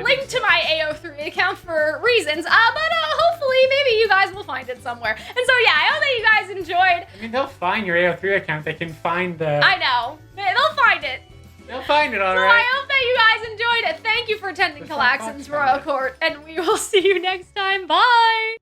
link to my AO3 account for reasons, but hopefully maybe you guys will find it somewhere. And so yeah, I hope that you guys enjoyed. I mean, they'll find your AO3 account. They can find the... I know. They'll find it. They'll find it, all right. So I hope that you guys enjoyed it. Thank you for attending Calxiyn's Royal Court, and we will see you next time. Bye!